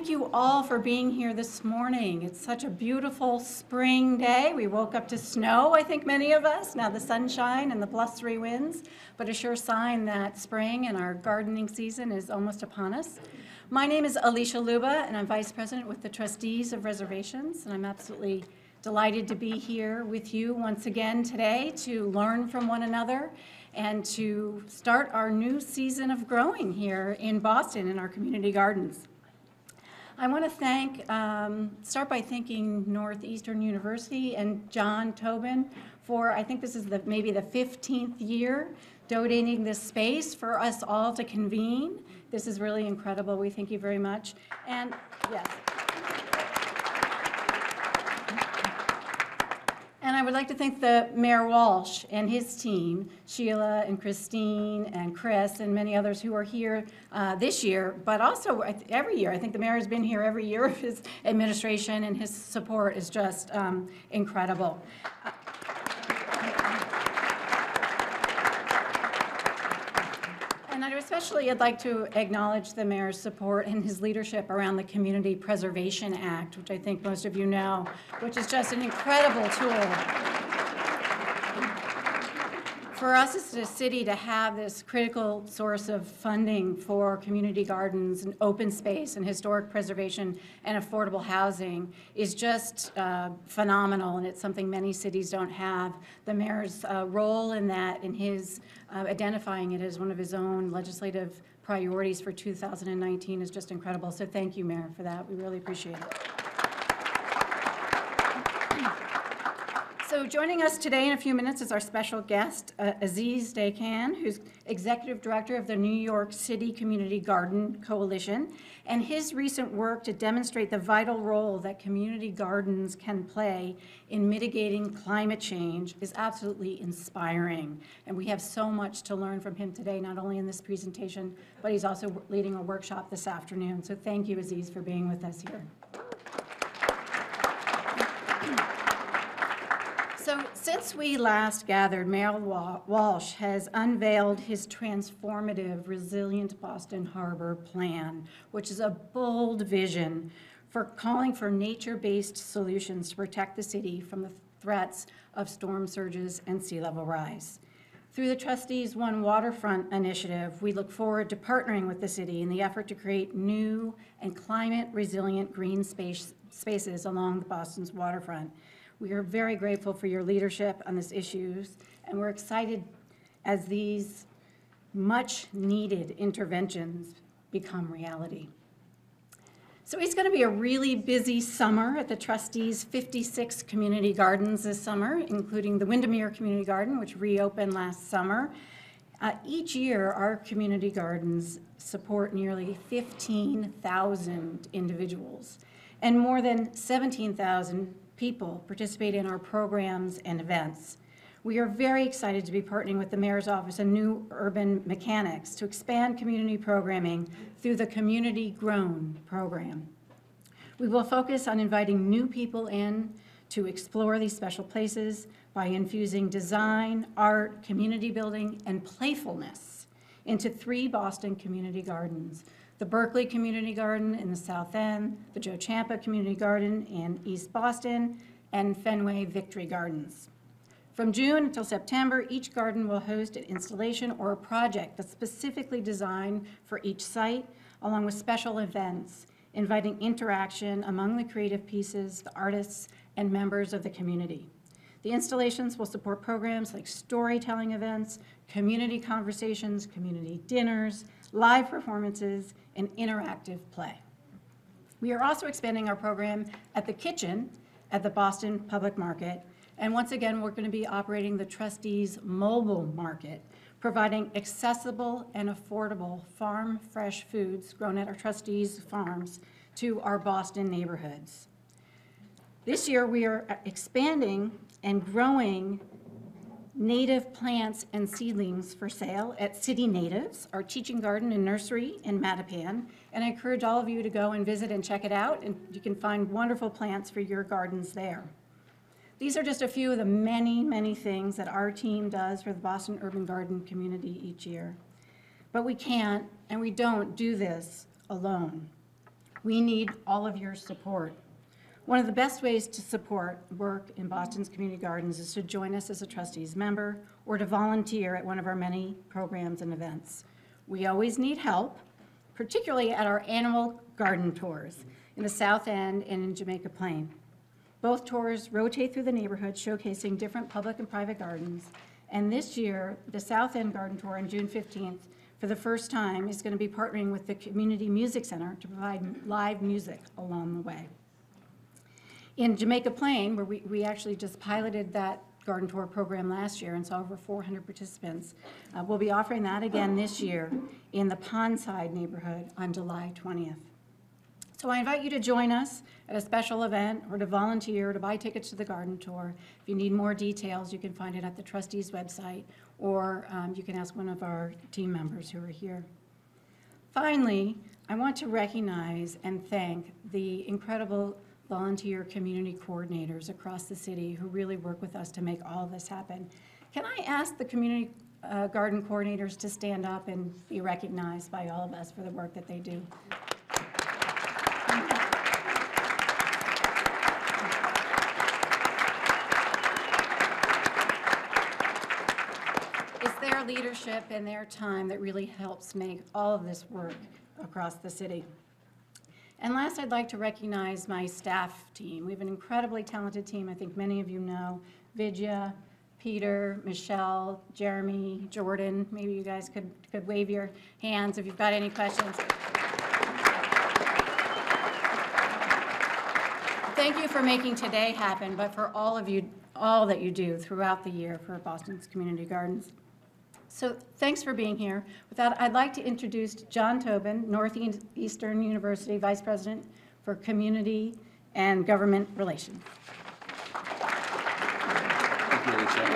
thank you all for being here this morning. It's such a beautiful spring day. We woke up to snow, I think many of us. Now the sunshine and the blustery winds, but a sure sign that spring and our gardening season is almost upon us. My name is Alicia Luba, and I'm Vice President with the Trustees of Reservations, and I'm absolutely delighted to be here with you once again today to learn from one another and to start our new season of growing here in Boston in our community gardens. I want to start by thanking Northeastern University and John Tobin for, I think this is maybe the 15th year, donating this space for us all to convene. This is really incredible. We thank you very much. And yes. And I would like to thank the Mayor Walsh and his team, Sheila and Christine and Chris and many others who are here this year, but also every year. I think the mayor has been here every year of his administration, and his support is just incredible. And I'd like to acknowledge the mayor's support and his leadership around the Community Preservation Act, which I think most of you know, which is just an incredible tool for us as a city to have this critical source of funding for community gardens and open space and historic preservation and affordable housing is just phenomenal, and it's something many cities don't have. The mayor's role in that, in his identifying it as one of his own legislative priorities for 2019 is just incredible. So thank you, Mayor, for that. We really appreciate it. So joining us today in a few minutes is our special guest, Aziz Dehkan, who's Executive Director of the New York City Community Garden Coalition, and his recent work to demonstrate the vital role that community gardens can play in mitigating climate change is absolutely inspiring. And we have so much to learn from him today, not only in this presentation, but he's also leading a workshop this afternoon. So thank you, Aziz, for being with us here. So since we last gathered, Mayor Walsh has unveiled his transformative Resilient Boston Harbor plan, which is a bold vision for calling for nature-based solutions to protect the city from the threats of storm surges and sea level rise. Through the Trustees One Waterfront initiative, we look forward to partnering with the city in the effort to create new and climate-resilient green spaces along Boston's waterfront. We are very grateful for your leadership on these issues, and we're excited as these much-needed interventions become reality. So it's going to be a really busy summer at the Trustees' 56 community gardens this summer, including the Windermere Community Garden, which reopened last summer. Each year, our community gardens support nearly 15,000 individuals, and more than 17,000 people participate in our programs and events. We are very excited to be partnering with the Mayor's Office and New Urban Mechanics to expand community programming through the Community Grown program. We will focus on inviting new people in to explore these special places by infusing design, art, community building, and playfulness into 3 Boston community gardens: the Berkeley Community Garden in the South End, the Joe Champa Community Garden in East Boston, and Fenway Victory Gardens. From June until September, each garden will host an installation or a project that's specifically designed for each site, along with special events, inviting interaction among the creative pieces, the artists, and members of the community. The installations will support programs like storytelling events, community conversations, community dinners, live performances, and interactive play. We are also expanding our program at the Kitchen at the Boston Public Market, and once again, we're going to be operating the Trustees Mobile Market, providing accessible and affordable farm fresh foods grown at our Trustees farms to our Boston neighborhoods. This year, we are expanding and growing native plants and seedlings for sale at City Natives, our teaching garden and nursery in Mattapan, and I encourage all of you to go and visit and check it out, and you can find wonderful plants for your gardens there. These are just a few of the many, many things that our team does for the Boston Urban Garden community each year. But we can't and we don't do this alone. We need all of your support. One of the best ways to support work in Boston's community gardens is to join us as a trustees member or to volunteer at one of our many programs and events. We always need help, particularly at our annual garden tours in the South End and in Jamaica Plain. Both tours rotate through the neighborhood, showcasing different public and private gardens. And this year, the South End Garden Tour on June 15th, for the first time, is going to be partnering with the Community Music Center to provide live music along the way. In Jamaica Plain, where we actually just piloted that garden tour program last year and saw over 400 participants, we'll be offering that again this year in the Pondside neighborhood on July 20th. So I invite you to join us at a special event or to volunteer or to buy tickets to the garden tour. If you need more details, you can find it at the trustees website, or you can ask one of our team members who are here. Finally, I want to recognize and thank the incredible volunteer community coordinators across the city who really work with us to make all of this happen. Can I ask the community garden coordinators to stand up and be recognized by all of us for the work that they do? It's their leadership and their time that really helps make all of this work across the city. And last, I'd like to recognize my staff team. We have an incredibly talented team. I think many of you know Vidya, Peter, Michelle, Jeremy, Jordan. Maybe you guys could wave your hands if you've got any questions. Thank you for making today happen, but for all of you, all that you do throughout the year for Boston's Community Gardens. So thanks for being here. With that, I'd like to introduce John Tobin, Northeastern University Vice President for Community and Government Relations. Thank you, Alicia.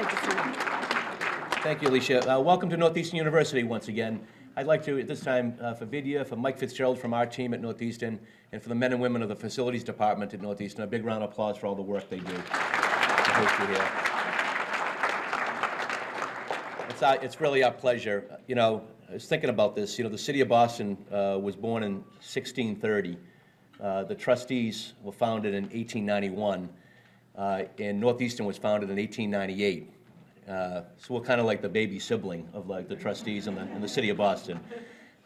Thank you, Alicia. Welcome to Northeastern University once again. I'd like to, at this time, for Vidya, for Mike Fitzgerald from our team at Northeastern, and for the men and women of the Facilities Department at Northeastern, a big round of applause for all the work they do to host you here. It's really our pleasure. You know, I was thinking about this. You know, the city of Boston was born in 1630. The trustees were founded in 1891, and Northeastern was founded in 1898. So we're kind of like the baby sibling of like the trustees in the city of Boston.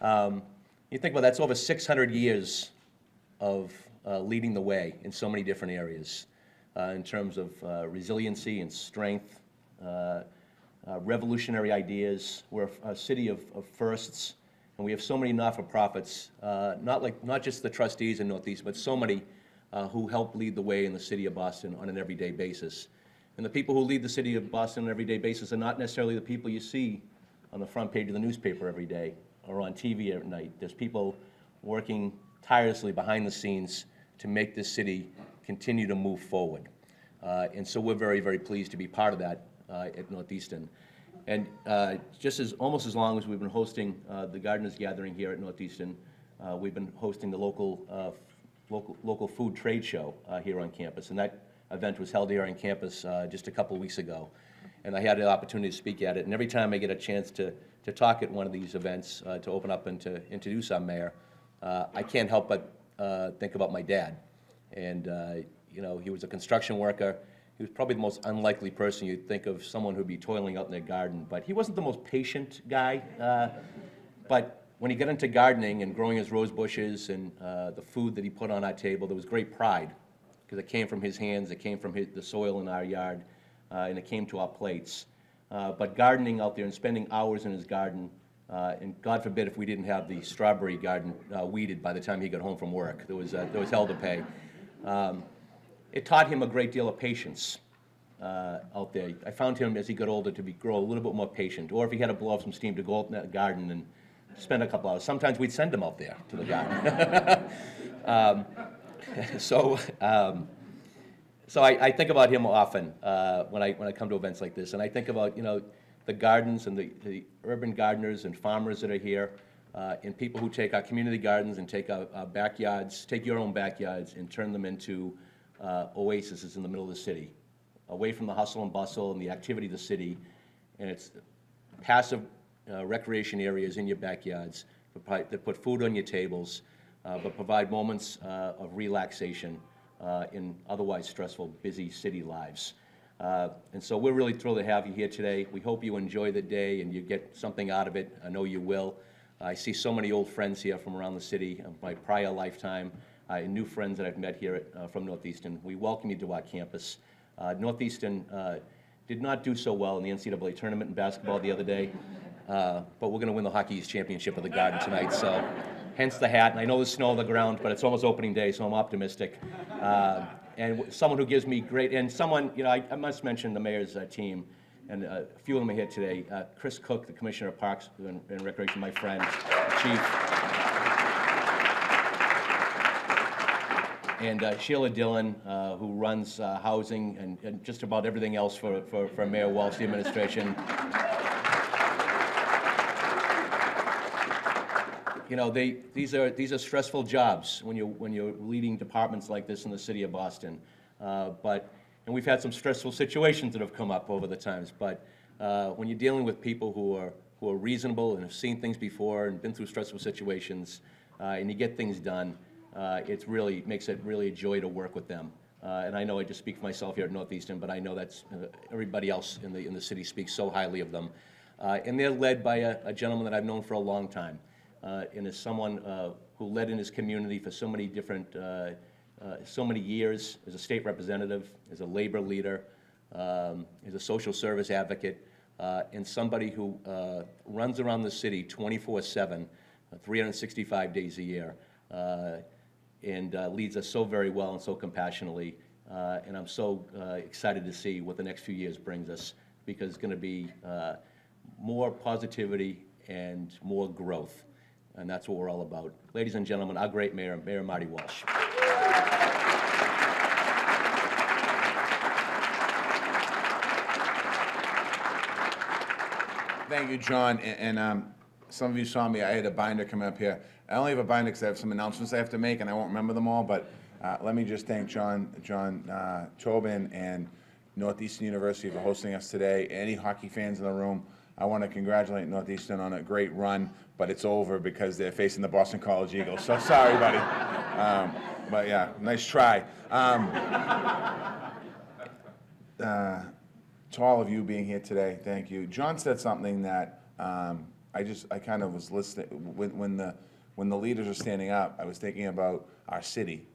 You think about that, that's over 600 years of leading the way in so many different areas in terms of resiliency and strength. Revolutionary ideas. We're a city of firsts, and we have so many not-for-profits, not just the trustees in Northeast, but so many who help lead the way in the city of Boston on an everyday basis. And the people who lead the city of Boston on an everyday basis are not necessarily the people you see on the front page of the newspaper every day or on TV at night. There's people working tirelessly behind the scenes to make this city continue to move forward. And so we're very, very pleased to be part of that at Northeastern. And almost as long as we've been hosting the Gardeners Gathering here at Northeastern, we've been hosting the local food trade show here on campus. And that event was held here on campus just a couple weeks ago. And I had the opportunity to speak at it. And every time I get a chance to talk at one of these events, to open up and to introduce our mayor, I can't help but think about my dad. And you know, he was a construction worker. He was probably the most unlikely person you'd think of, someone who'd be toiling out in their garden. But he wasn't the most patient guy. But when he got into gardening and growing his rose bushes and the food that he put on our table, there was great pride, because it came from his hands, it came from the soil in our yard, and it came to our plates. But gardening out there and spending hours in his garden, and God forbid if we didn't have the strawberry garden weeded by the time he got home from work. There was hell to pay. It taught him a great deal of patience out there. I found him, as he got older, to grow a little bit more patient. Or if he had to blow off some steam, to go out in that garden and spend a couple hours. Sometimes we'd send him out there to the garden. So I think about him often when I come to events like this, and I think about, you know, the gardens and the urban gardeners and farmers that are here, and people who take our community gardens and take our backyards, take your own backyards and turn them into oases in the middle of the city, away from the hustle and bustle and the activity of the city, and it's passive recreation areas in your backyards that put food on your tables, but provide moments of relaxation in otherwise stressful, busy city lives. And so we're really thrilled to have you here today. We hope you enjoy the day and you get something out of it. I know you will. I see so many old friends here from around the city of my prior lifetime, and new friends that I've met here from Northeastern. We welcome you to our campus. Northeastern did not do so well in the NCAA tournament in basketball the other day, but we're going to win the Hockey East Championship of the Garden tonight, so hence the hat. And I know there's snow on the ground, but it's almost opening day, so I'm optimistic. And someone who gives me great, and someone, you know, I must mention the mayor's team, and a few of them are here today. Chris Cook, the Commissioner of Parks and Recreation, my friend, Chief. And Sheila Dillon, who runs housing and just about everything else for Mayor Walsh, the administration. You know, these are stressful jobs when you're leading departments like this in the city of Boston. And we've had some stressful situations that have come up over the times. But when you're dealing with people who are reasonable and have seen things before and been through stressful situations, and you get things done, it makes it really a joy to work with them. And I know I just speak for myself here at Northeastern, but I know that's everybody else in the city speaks so highly of them. And they're led by a gentleman that I've known for a long time, and is someone who led in his community for so many different, so many years as a state representative, as a labor leader, as a social service advocate, and somebody who runs around the city 24/7, 365 days a year. And leads us so very well and so compassionately. And I'm so excited to see what the next few years brings us, because it's going to be more positivity and more growth. And that's what we're all about. Ladies and gentlemen, our great mayor, Mayor Marty Walsh. Thank you, John. And some of you saw me, I had a binder coming up here. I only have a binder because I have some announcements I have to make, and I won't remember them all, but let me just thank John Tobin and Northeastern University for hosting us today. Any hockey fans in the room, I want to congratulate Northeastern on a great run, but it's over because they're facing the Boston College Eagles. So sorry, buddy. But yeah, nice try. To all of you being here today, thank you. John said something that I kind of was listening when the leaders are standing up. I was thinking about our city.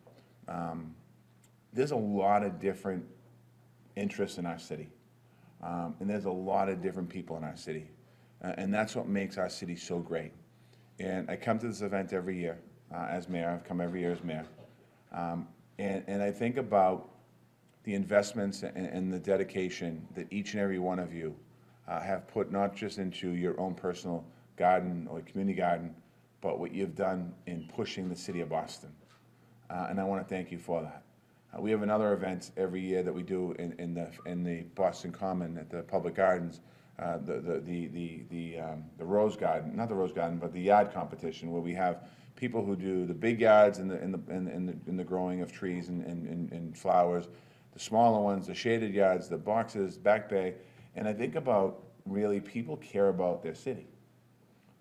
There's a lot of different interests in our city, and there's a lot of different people in our city, and that's what makes our city so great. And I come to this event every year as mayor. I've come every year as mayor, and I think about the investments and the dedication that each and every one of you have put not just into your own personal garden or community garden, but what you've done in pushing the city of Boston. And I want to thank you for that. We have another event every year that we do in the Boston Common at the Public Gardens, the Rose Garden, not the Rose Garden, but the yard competition, where we have people who do the big yards in the growing of trees and flowers, the smaller ones, the shaded yards, the boxes, back bay. And I think about, really, people care about their city.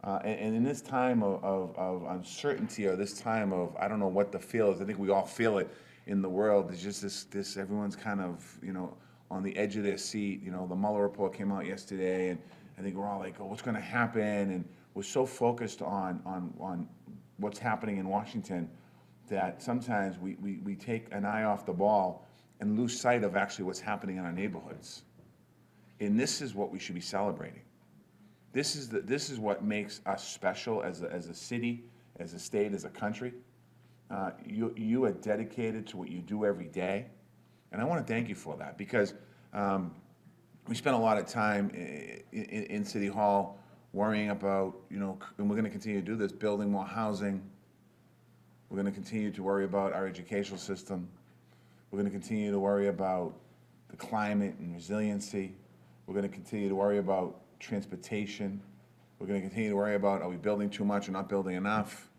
And in this time of uncertainty, or this time of, I don't know what the feel is, I think we all feel it in the world. There's just this everyone's kind of, on the edge of their seat. The Mueller report came out yesterday, and I think we're all like, oh, what's going to happen? And we're so focused on what's happening in Washington that sometimes we take an eye off the ball and lose sight of actually what's happening in our neighborhoods. And this is what we should be celebrating. This is what makes us special as a city, as a state, as a country. You are dedicated to what you do every day, and I want to thank you for that, because we spend a lot of time in City Hall worrying about, and we're going to continue to do this, building more housing. We're going to continue to worry about our educational system. We're going to continue to worry about the climate and resiliency. We're going to continue to worry about transportation. We're going to continue to worry about, are we building too much or not building enough?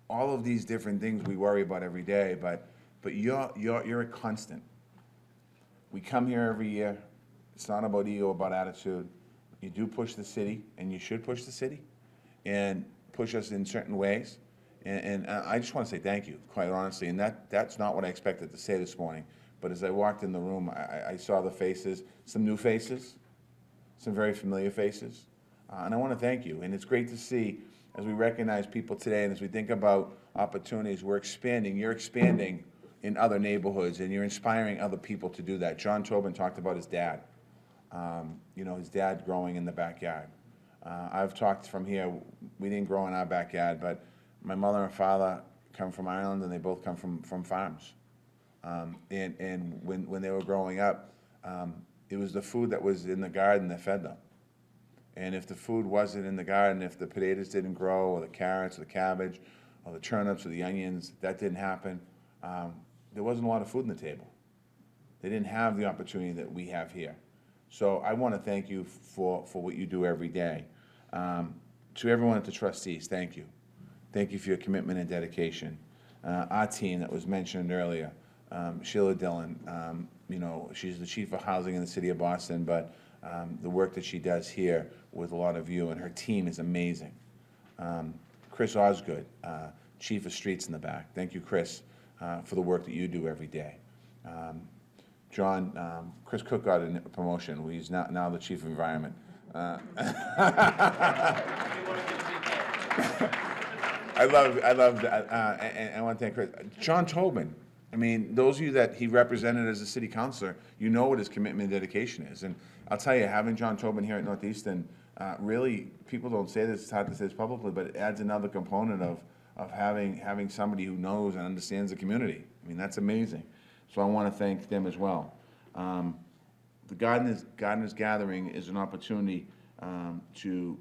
All of these different things we worry about every day, but you're a constant. We come here every year. It's not about ego, about attitude. You do push the city, and you should push the city, and push us in certain ways. And I just want to say thank you, quite honestly. And that's not what I expected to say this morning. But as I walked in the room, I saw the faces, some new faces, some very familiar faces. And I want to thank you. And it's great to see, as we recognize people today and as we think about opportunities, we're expanding. You're expanding in other neighborhoods, and you're inspiring other people to do that. John Tobin talked about his dad, his dad growing in the backyard. I've talked from here, we didn't grow in our backyard, but my mother and father come from Ireland, and they both come from farms. And when they were growing up, it was the food that was in the garden that fed them. And if the food wasn't in the garden, if the potatoes didn't grow, or the carrots, or the cabbage, or the turnips, or the onions, that didn't happen, there wasn't a lot of food on the table. They didn't have the opportunity that we have here. So I want to thank you for what you do every day. To everyone at the trustees, thank you. Thank you for your commitment and dedication. Our team that was mentioned earlier, Sheila Dillon, she's the chief of housing in the city of Boston, but the work that she does here with a lot of you and her team is amazing. Chris Osgood, chief of streets in the back. Thank you, Chris, for the work that you do every day. John, Chris Cook got a promotion. He's now the chief of environment. I love that, and I want to thank Chris. John Tobin, I mean, those of you that he represented as a city councilor, you know what his commitment and dedication is. And I'll tell you, having John Tobin here at Northeastern, really, people don't say this, it's hard to say this publicly, but it adds another component of having somebody who knows and understands the community. I mean, that's amazing. So I want to thank them as well. The Gardeners Gathering is an opportunity to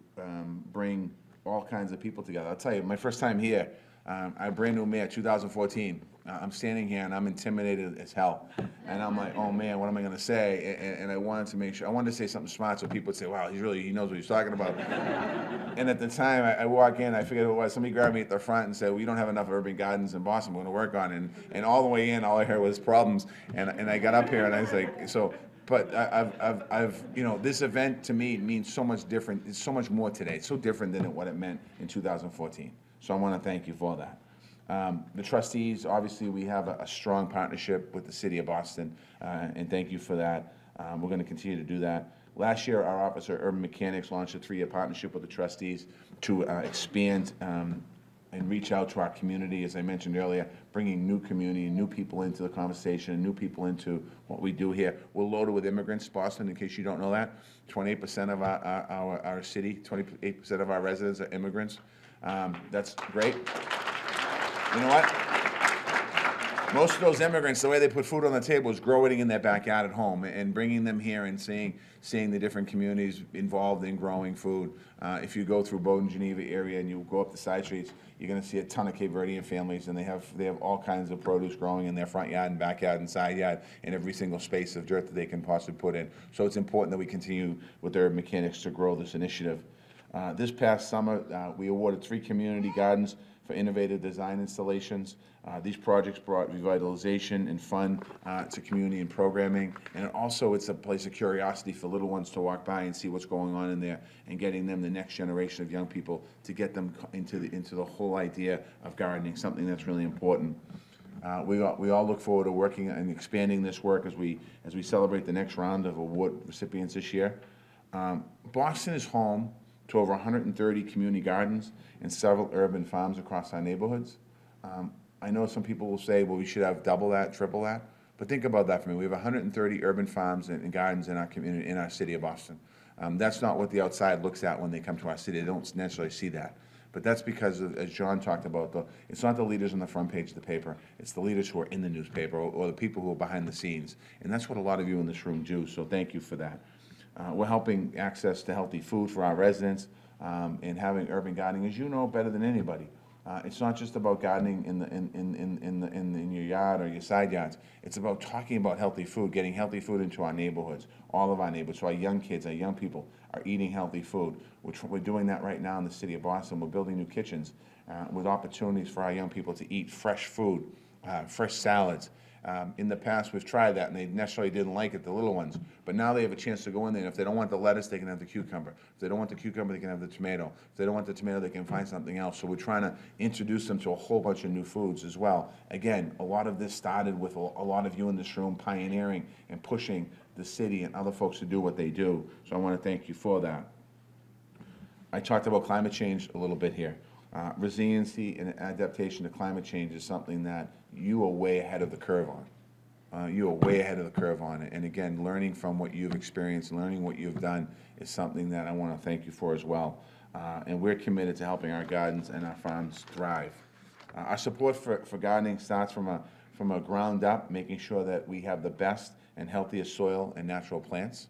bring all kinds of people together. I'll tell you, my first time here, I'm brand new mayor, 2014. I'm standing here and I'm intimidated as hell. And I'm like, oh man, what am I gonna say? And I wanted to make sure, I wanted to say something smart so people would say, wow, he knows what he's talking about. And at the time, I walk in, I forget who it was, somebody grabbed me at the front and said, well, you don't have enough urban gardens in Boston, we're gonna work on it. And all the way in, all I heard was problems. And I got up here and I was like, but this event to me means so much different. It's so much more today. It's so different than what it meant in 2014. So I want to thank you for that. The trustees, obviously, we have a strong partnership with the city of Boston, and thank you for that. We're going to continue to do that. Last year, our Office of Urban Mechanics launched a 3-year partnership with the trustees to expand and reach out to our community, as I mentioned earlier, bringing new community, new people into the conversation, new people into what we do here. We're loaded with immigrants, Boston, in case you don't know that. 28% of our city, 28% of our residents are immigrants. That's great. You know what? Most of those immigrants, the way they put food on the table is growing in their backyard at home and bringing them here and seeing the different communities involved in growing food. If you go through Bowdoin, Geneva area and you go up the side streets, you're going to see a ton of Cape Verdean families, and they have all kinds of produce growing in their front yard and backyard and side yard in every single space of dirt that they can possibly put in. So it's important that we continue with their mechanics to grow this initiative. This past summer, we awarded 3 community gardens for innovative design installations. These projects brought revitalization and fun to community and programming, and also it's a place of curiosity for little ones to walk by and see what's going on in there, and getting them the next generation of young people to get them into the whole idea of gardening, something that's really important. We all look forward to working and expanding this work as we celebrate the next round of award recipients this year. Boston is home to over 130 community gardens and several urban farms across our neighborhoods. I know some people will say, well, we should have double that, triple that, but think about that for me. We have 130 urban farms and gardens in our community, in our city of Boston. That's not what the outside looks at when they come to our city. They don't necessarily see that. But that's because, as John talked about, it's not the leaders on the front page of the paper. It's the leaders who are in the newspaper or the people who are behind the scenes. And that's what a lot of you in this room do, so thank you for that. We're helping access to healthy food for our residents and having urban gardening, as you know better than anybody. It's not just about gardening in your yard or your side yards. It's about talking about healthy food, getting healthy food into our neighborhoods, all of our neighborhoods. So our young kids, our young people are eating healthy food. We're doing that right now in the city of Boston. We're building new kitchens with opportunities for our young people to eat fresh food, fresh salads, In the past, we've tried that, and they necessarily didn't like it, the little ones. But now they have a chance to go in there, and if they don't want the lettuce, they can have the cucumber. If they don't want the cucumber, they can have the tomato. If they don't want the tomato, they can find something else. So we're trying to introduce them to a whole bunch of new foods as well. Again, a lot of this started with a lot of you in this room pioneering and pushing the city and other folks to do what they do. So I want to thank you for that. I talked about climate change a little bit here. Resiliency and adaptation to climate change is something that you are way ahead of the curve on. You are way ahead of the curve on it. And again, learning from what you've experienced, learning what you've done is something that I want to thank you for as well. And we're committed to helping our gardens and our farms thrive. Our support for gardening starts from a ground up, making sure that we have the best and healthiest soil and natural plants.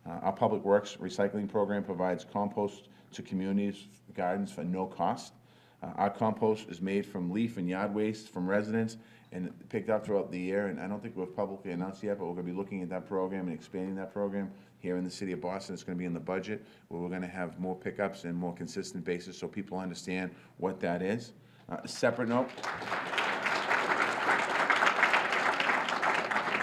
Our Public Works recycling program provides compost to communities' gardens for no cost. Our compost is made from leaf and yard waste from residents and picked up throughout the year, and I don't think we've publicly announced yet, but we're going to be looking at that program and expanding that program here in the city of Boston. It's going to be in the budget, where we're going to have more pickups and more consistent basis so people understand what that is. Separate note.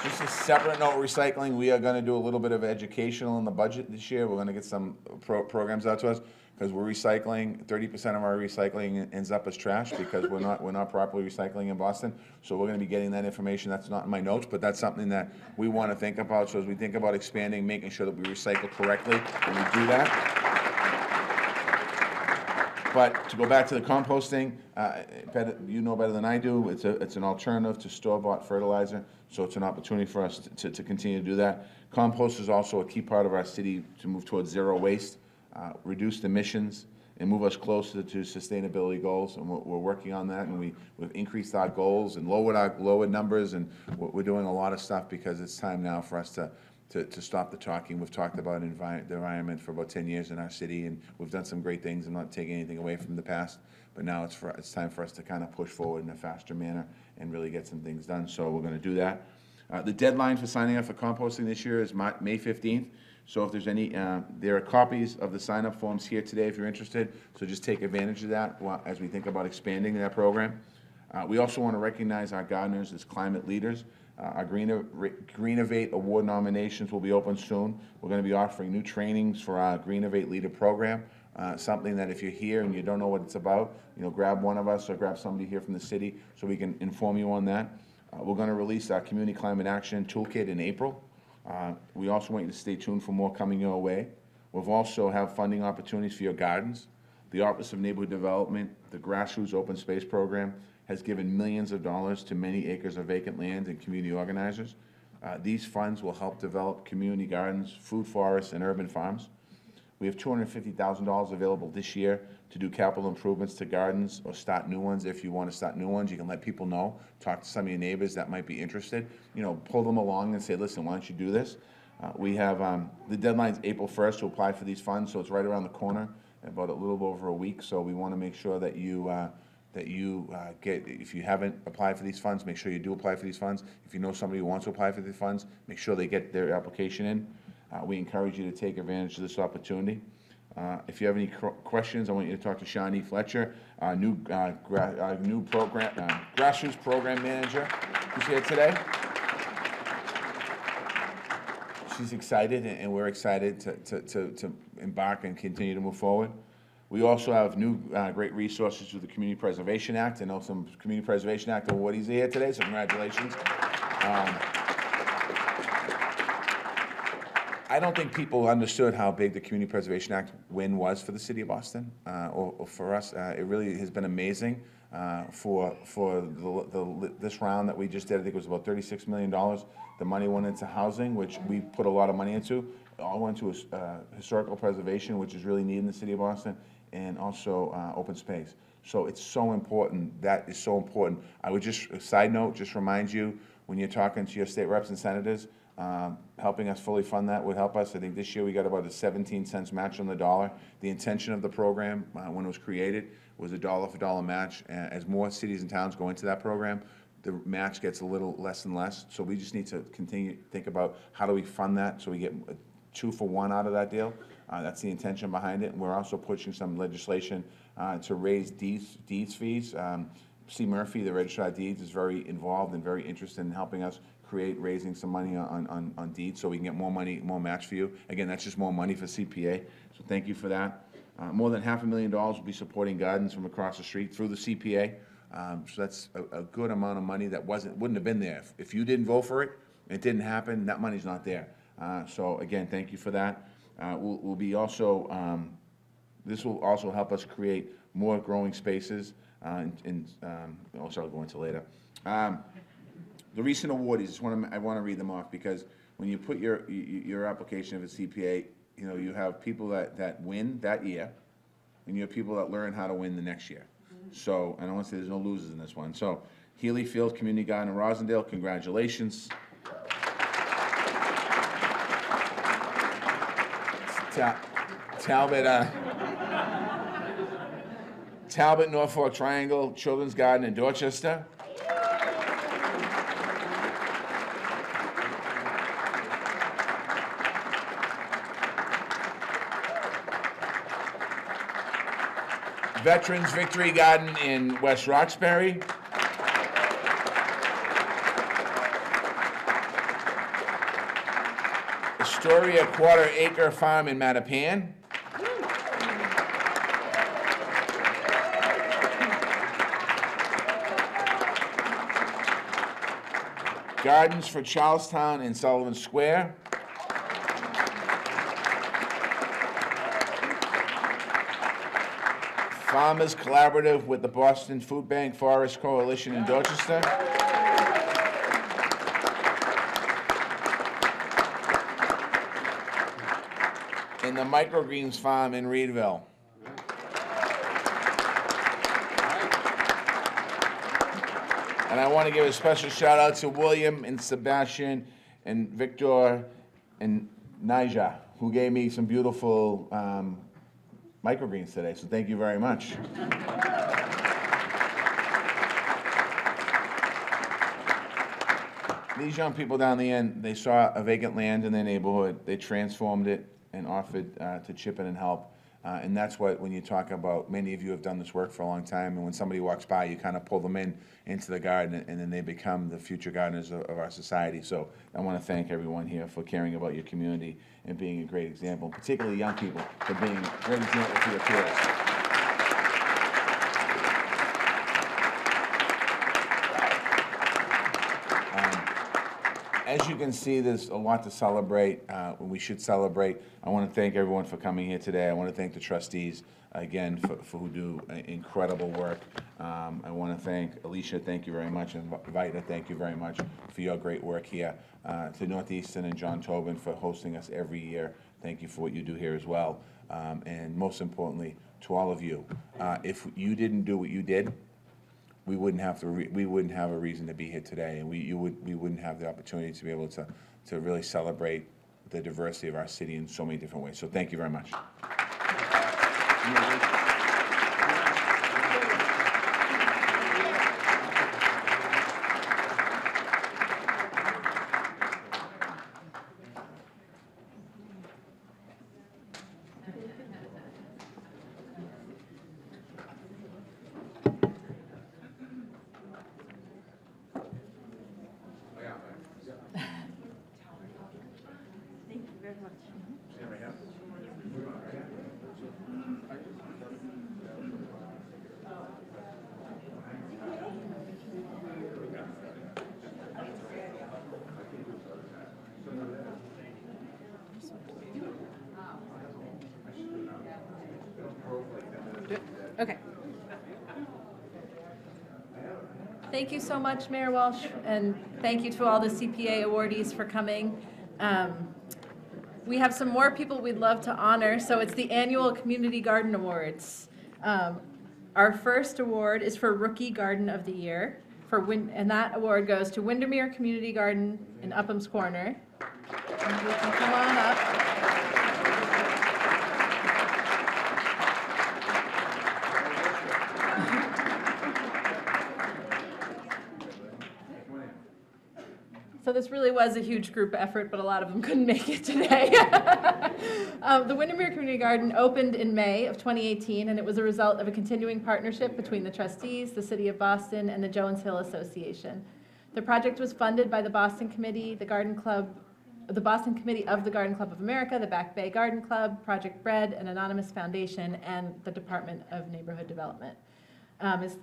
Just a separate note, recycling, we are going to do a little bit of educational in the budget this year. We're going to get some programs out to us, because we're recycling, 30% of our recycling ends up as trash because we're not properly recycling in Boston. So we're going to be getting that information. That's not in my notes, but that's something that we want to think about. So as we think about expanding, making sure that we recycle correctly when we do that. But to go back to the composting, you know better than I do, it's an alternative to store-bought fertilizer, so it's an opportunity for us to continue to do that. Compost is also a key part of our city to move towards zero waste, reduce emissions, and move us closer to sustainability goals, and we're working on that, and we've increased our goals and lowered numbers, and we're doing a lot of stuff because it's time now for us to stop the talking. We've talked about the environment for about 10 years in our city, and we've done some great things. I'm not taking anything away from the past, but now it's time for us to kind of push forward in a faster manner and really get some things done. So we're going to do that. The deadline for signing up for composting this year is May 15th. So if there's any, there are copies of the sign-up forms here today if you're interested. So just take advantage of that as we think about expanding that program. We also want to recognize our gardeners as climate leaders. Our Greenovate Award nominations will be open soon. We're going to be offering new trainings for our Greenovate Leader program. Something that if you're here and you don't know what it's about, grab one of us or grab somebody here from the city so we can inform you on that. We're going to release our Community Climate Action Toolkit in April. We also want you to stay tuned for more coming your way. We've also have funding opportunities for your gardens. The Office of Neighborhood Development, the Grassroots Open Space Program, has given millions of dollars to many acres of vacant land and community organizers. These funds will help develop community gardens, food forests, and urban farms. We have $250,000 available this year to do capital improvements to gardens or start new ones. If you want to start new ones, you can let people know. Talk to some of your neighbors that might be interested. Pull them along and say, listen, why don't you do this? We have, the deadline's April 1st to apply for these funds, so it's right around the corner, about a little over a week. So we want to make sure that you get, if you haven't applied for these funds, make sure you do apply for these funds. If you know somebody who wants to apply for these funds, make sure they get their application in. We encourage you to take advantage of this opportunity. If you have any questions, I want you to talk to Shawnee Fletcher, our new program, grassroots program manager, who's here today. She's excited, and we're excited to embark and continue to move forward. We also have new great resources through the Community Preservation Act. I know some Community Preservation Act awardees are here today, so congratulations. I don't think people understood how big the Community Preservation Act win was for the city of Boston, or for us. It really has been amazing for this round that we just did. I think it was about $36 million. The money went into housing, which we put a lot of money into. It all went to historical preservation, which is really needed in the city of Boston, and also open space. So it's so important. That is so important. I would just, a side note, just remind you, when you're talking to your state reps and senators, helping us fully fund that would help us. I think this year we got about a 17 cents match on the dollar. The intention of the program when it was created was a dollar for dollar match. As more cities and towns go into that program, the match gets a little less and less. So we just need to continue to think about how do we fund that so we get 2 for 1 out of that deal. That's the intention behind it. And we're also pushing some legislation to raise deeds fees C. Murphy, the Registrar of Deeds, is very involved and very interested in helping us raising some money on deeds so we can get more money, more match for you. Again, that's just more money for CPA, so thank you for that. More than $500,000 will be supporting gardens from across the street through the CPA. So that's a good amount of money that wouldn't have been there. If you didn't vote for it, it didn't happen, that money's not there. So again, thank you for that. We'll be also, this will also help us create more growing spaces, also I'll go into later. The recent awardees, I want to read them off because when you put your application of a CPA, you know, you have people that win that year, and you have people that learn how to win the next year. So I don't want to say there's no losers in this one. So Healy Field Community Garden in Rosendale, congratulations. Talbot Norfolk Triangle Children's Garden in Dorchester. Veterans Victory Garden in West Roxbury. Astoria Quarter Acre Farm in Mattapan. Gardens for Charlestown in Sullivan Square. Farmers Collaborative with the Boston Food Bank Forest Coalition in Dorchester. And the Microgreens Farm in Reedville. And I want to give a special shout out to William and Sebastian and Victor and Nija, who gave me some beautiful microgreens today, so thank you very much. These young people down the end, they saw a vacant land in their neighborhood, they transformed it and offered to chip in and help. And that's what, when you talk about, many of you have done this work for a long time, and when somebody walks by, you kind of pull them into the garden, and then they become the future gardeners of our society. So I want to thank everyone here for caring about your community and being a great example, particularly young people, for being a great example to your peers. As you can see, there's a lot to celebrate. We should celebrate. I want to thank everyone for coming here today. I want to thank the trustees, again, for who do incredible work. I want to thank Alicia, thank you very much, and Vita, thank you very much for your great work here. To Northeastern and John Tobin for hosting us every year. Thank you for what you do here as well. And most importantly, to all of you, if you didn't do what you did, we wouldn't have a reason to be here today, and we wouldn't have the opportunity to be able to really celebrate the diversity of our city in so many different ways. So thank you very much. Okay. Thank you so much, Mayor Walsh, and thank you to all the CPA awardees for coming. We have some more people we'd love to honor, so it's the annual Community Garden Awards. Our first award is for Rookie Garden of the Year, and that award goes to Windermere Community Garden in Upham's Corner. And you can come on up. So this really was a huge group effort, but a lot of them couldn't make it today. The Windermere Community Garden opened in May of 2018, and it was a result of a continuing partnership between the trustees, the City of Boston, and the Jones Hill Association. The project was funded by the Boston Committee, the Garden Club, the Boston Committee of the Garden Club of America, the Back Bay Garden Club, Project Bread, an anonymous foundation, and the Department of Neighborhood Development. It's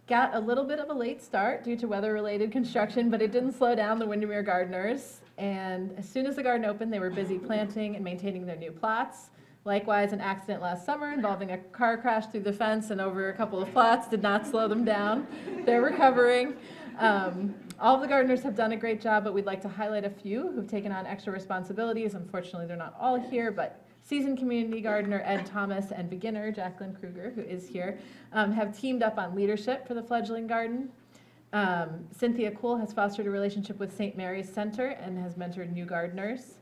got a little bit of a late start due to weather-related construction, but it didn't slow down the Windermere gardeners. And as soon as the garden opened, they were busy planting and maintaining their new plots. Likewise, an accident last summer involving a car crash through the fence and over a couple of plots did not slow them down. They're recovering. All of the gardeners have done a great job, but we'd like to highlight a few who've taken on extra responsibilities. Unfortunately, they're not all here, but seasoned community gardener Ed Thomas and beginner Jacqueline Kruger, who is here, have teamed up on leadership for the fledgling garden. Cynthia Kuhl has fostered a relationship with St. Mary's Center and has mentored new gardeners.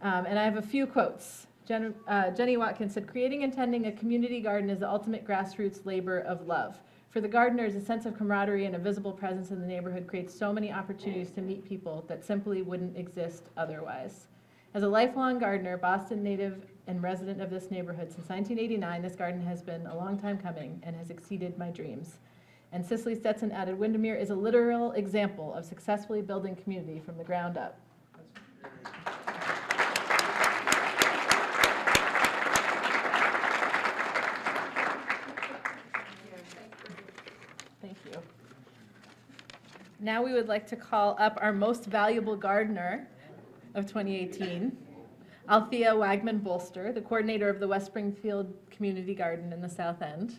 And I have a few quotes. Jenny Watkins said, "Creating and tending a community garden is the ultimate grassroots labor of love. For the gardeners, a sense of camaraderie and a visible presence in the neighborhood creates so many opportunities to meet people that simply wouldn't exist otherwise." As a lifelong gardener, Boston native and resident of this neighborhood since 1989, this garden has been a long time coming and has exceeded my dreams. And Cicely Stetson added, "Windermere is a literal example of successfully building community from the ground up." Thank you. Now we would like to call up our most valuable gardener of 2018, Althea Wagman-Bolster, the coordinator of the West Springfield Community Garden in the South End.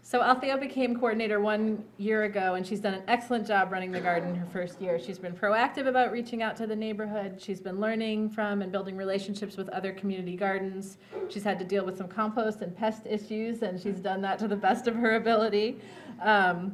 So Althea became coordinator 1 year ago, and she's done an excellent job running the garden her first year. She's been proactive about reaching out to the neighborhood. She's been learning from and building relationships with other community gardens. She's had to deal with some compost and pest issues, and she's done that to the best of her ability. I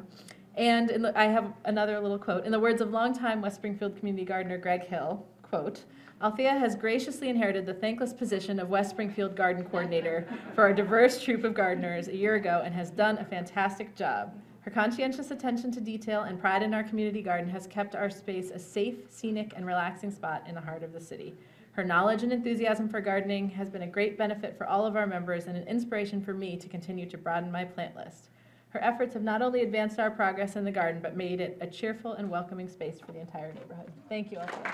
have another little quote. In the words of longtime West Springfield community gardener Greg Hill, quote, "Althea has graciously inherited the thankless position of West Springfield Garden Coordinator for our diverse troop of gardeners a year ago and has done a fantastic job. Her conscientious attention to detail and pride in our community garden has kept our space a safe, scenic, and relaxing spot in the heart of the city. Her knowledge and enthusiasm for gardening has been a great benefit for all of our members and an inspiration for me to continue to broaden my plant list. Her efforts have not only advanced our progress in the garden, but made it a cheerful and welcoming space for the entire neighborhood." Thank you, Althea.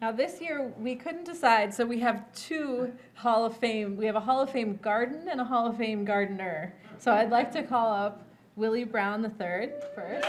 Now this year, we couldn't decide, so we have two Hall of Fame. We have a Hall of Fame garden and a Hall of Fame gardener. So I'd like to call up Willie Brown III first.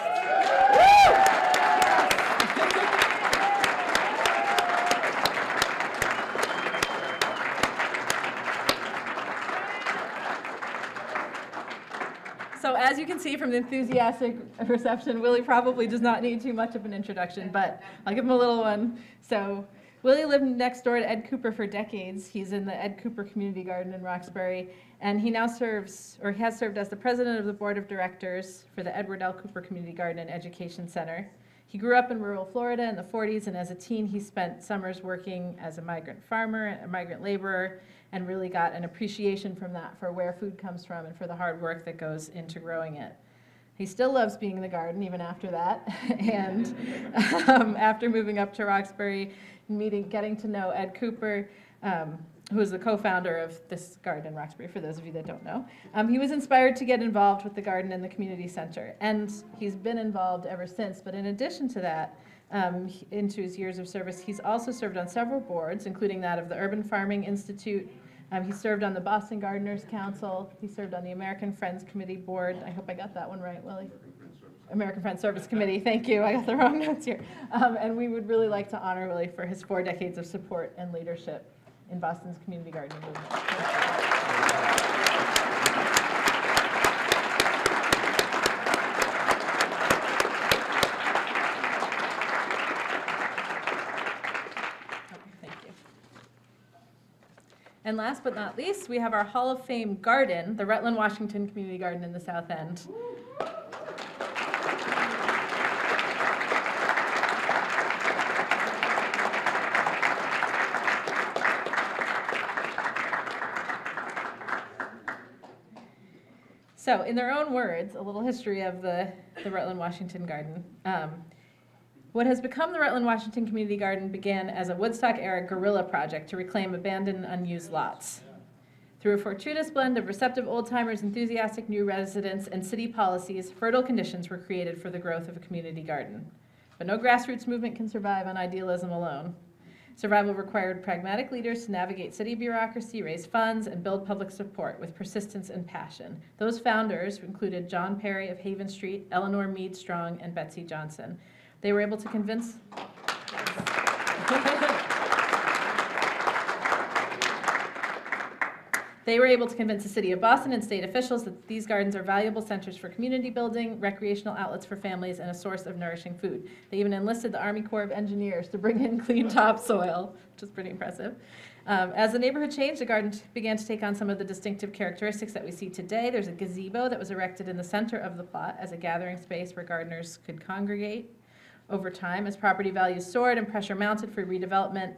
So as you can see from the enthusiastic reception, Willie probably does not need too much of an introduction, but I'll give him a little one. So Willie lived next door to Ed Cooper for decades. He's in the Ed Cooper Community Garden in Roxbury, and he now serves, or has served as the president of the board of directors for the Edward L. Cooper Community Garden and Education Center. He grew up in rural Florida in the 40s, and as a teen, he spent summers working as a migrant farmer, a migrant laborer, and really got an appreciation from that for where food comes from and for the hard work that goes into growing it. He still loves being in the garden even after that, and after moving up to Roxbury, getting to know Ed Cooper, who is the co-founder of this garden in Roxbury, for those of you that don't know. He was inspired to get involved with the garden and the community center, and he's been involved ever since. But in addition to that, into his years of service, he's also served on several boards, including that of the Urban Farming Institute. He served on the Boston Gardeners Council. He served on the American Friends Committee Board. I hope I got that one right, Willie. American Friends Service Committee, thank you. I got the wrong notes here. And we would really like to honor Willie for his 4 decades of support and leadership in Boston's community gardening movement. And And last but not least, we have our Hall of Fame garden, the Rutland Washington Community Garden in the South End. So in their own words, a little history of the Rutland Washington Garden. What has become the Rutland Washington Community Garden began as a Woodstock-era guerrilla project to reclaim abandoned and unused lots. Through a fortuitous blend of receptive old-timers, enthusiastic new residents, and city policies, fertile conditions were created for the growth of a community garden. But no grassroots movement can survive on idealism alone. Survival required pragmatic leaders to navigate city bureaucracy, raise funds, and build public support with persistence and passion. Those founders included John Perry of Haven Street, Eleanor Meade Strong, and Betsy Johnson. They were able to convince the city of Boston and state officials that these gardens are valuable centers for community building, recreational outlets for families, and a source of nourishing food. They even enlisted the Army Corps of Engineers to bring in clean topsoil, which is pretty impressive. As the neighborhood changed, the garden began to take on some of the distinctive characteristics that we see today. There's a gazebo that was erected in the center of the plot as a gathering space where gardeners could congregate. Over time, as property values soared and pressure mounted for redevelopment,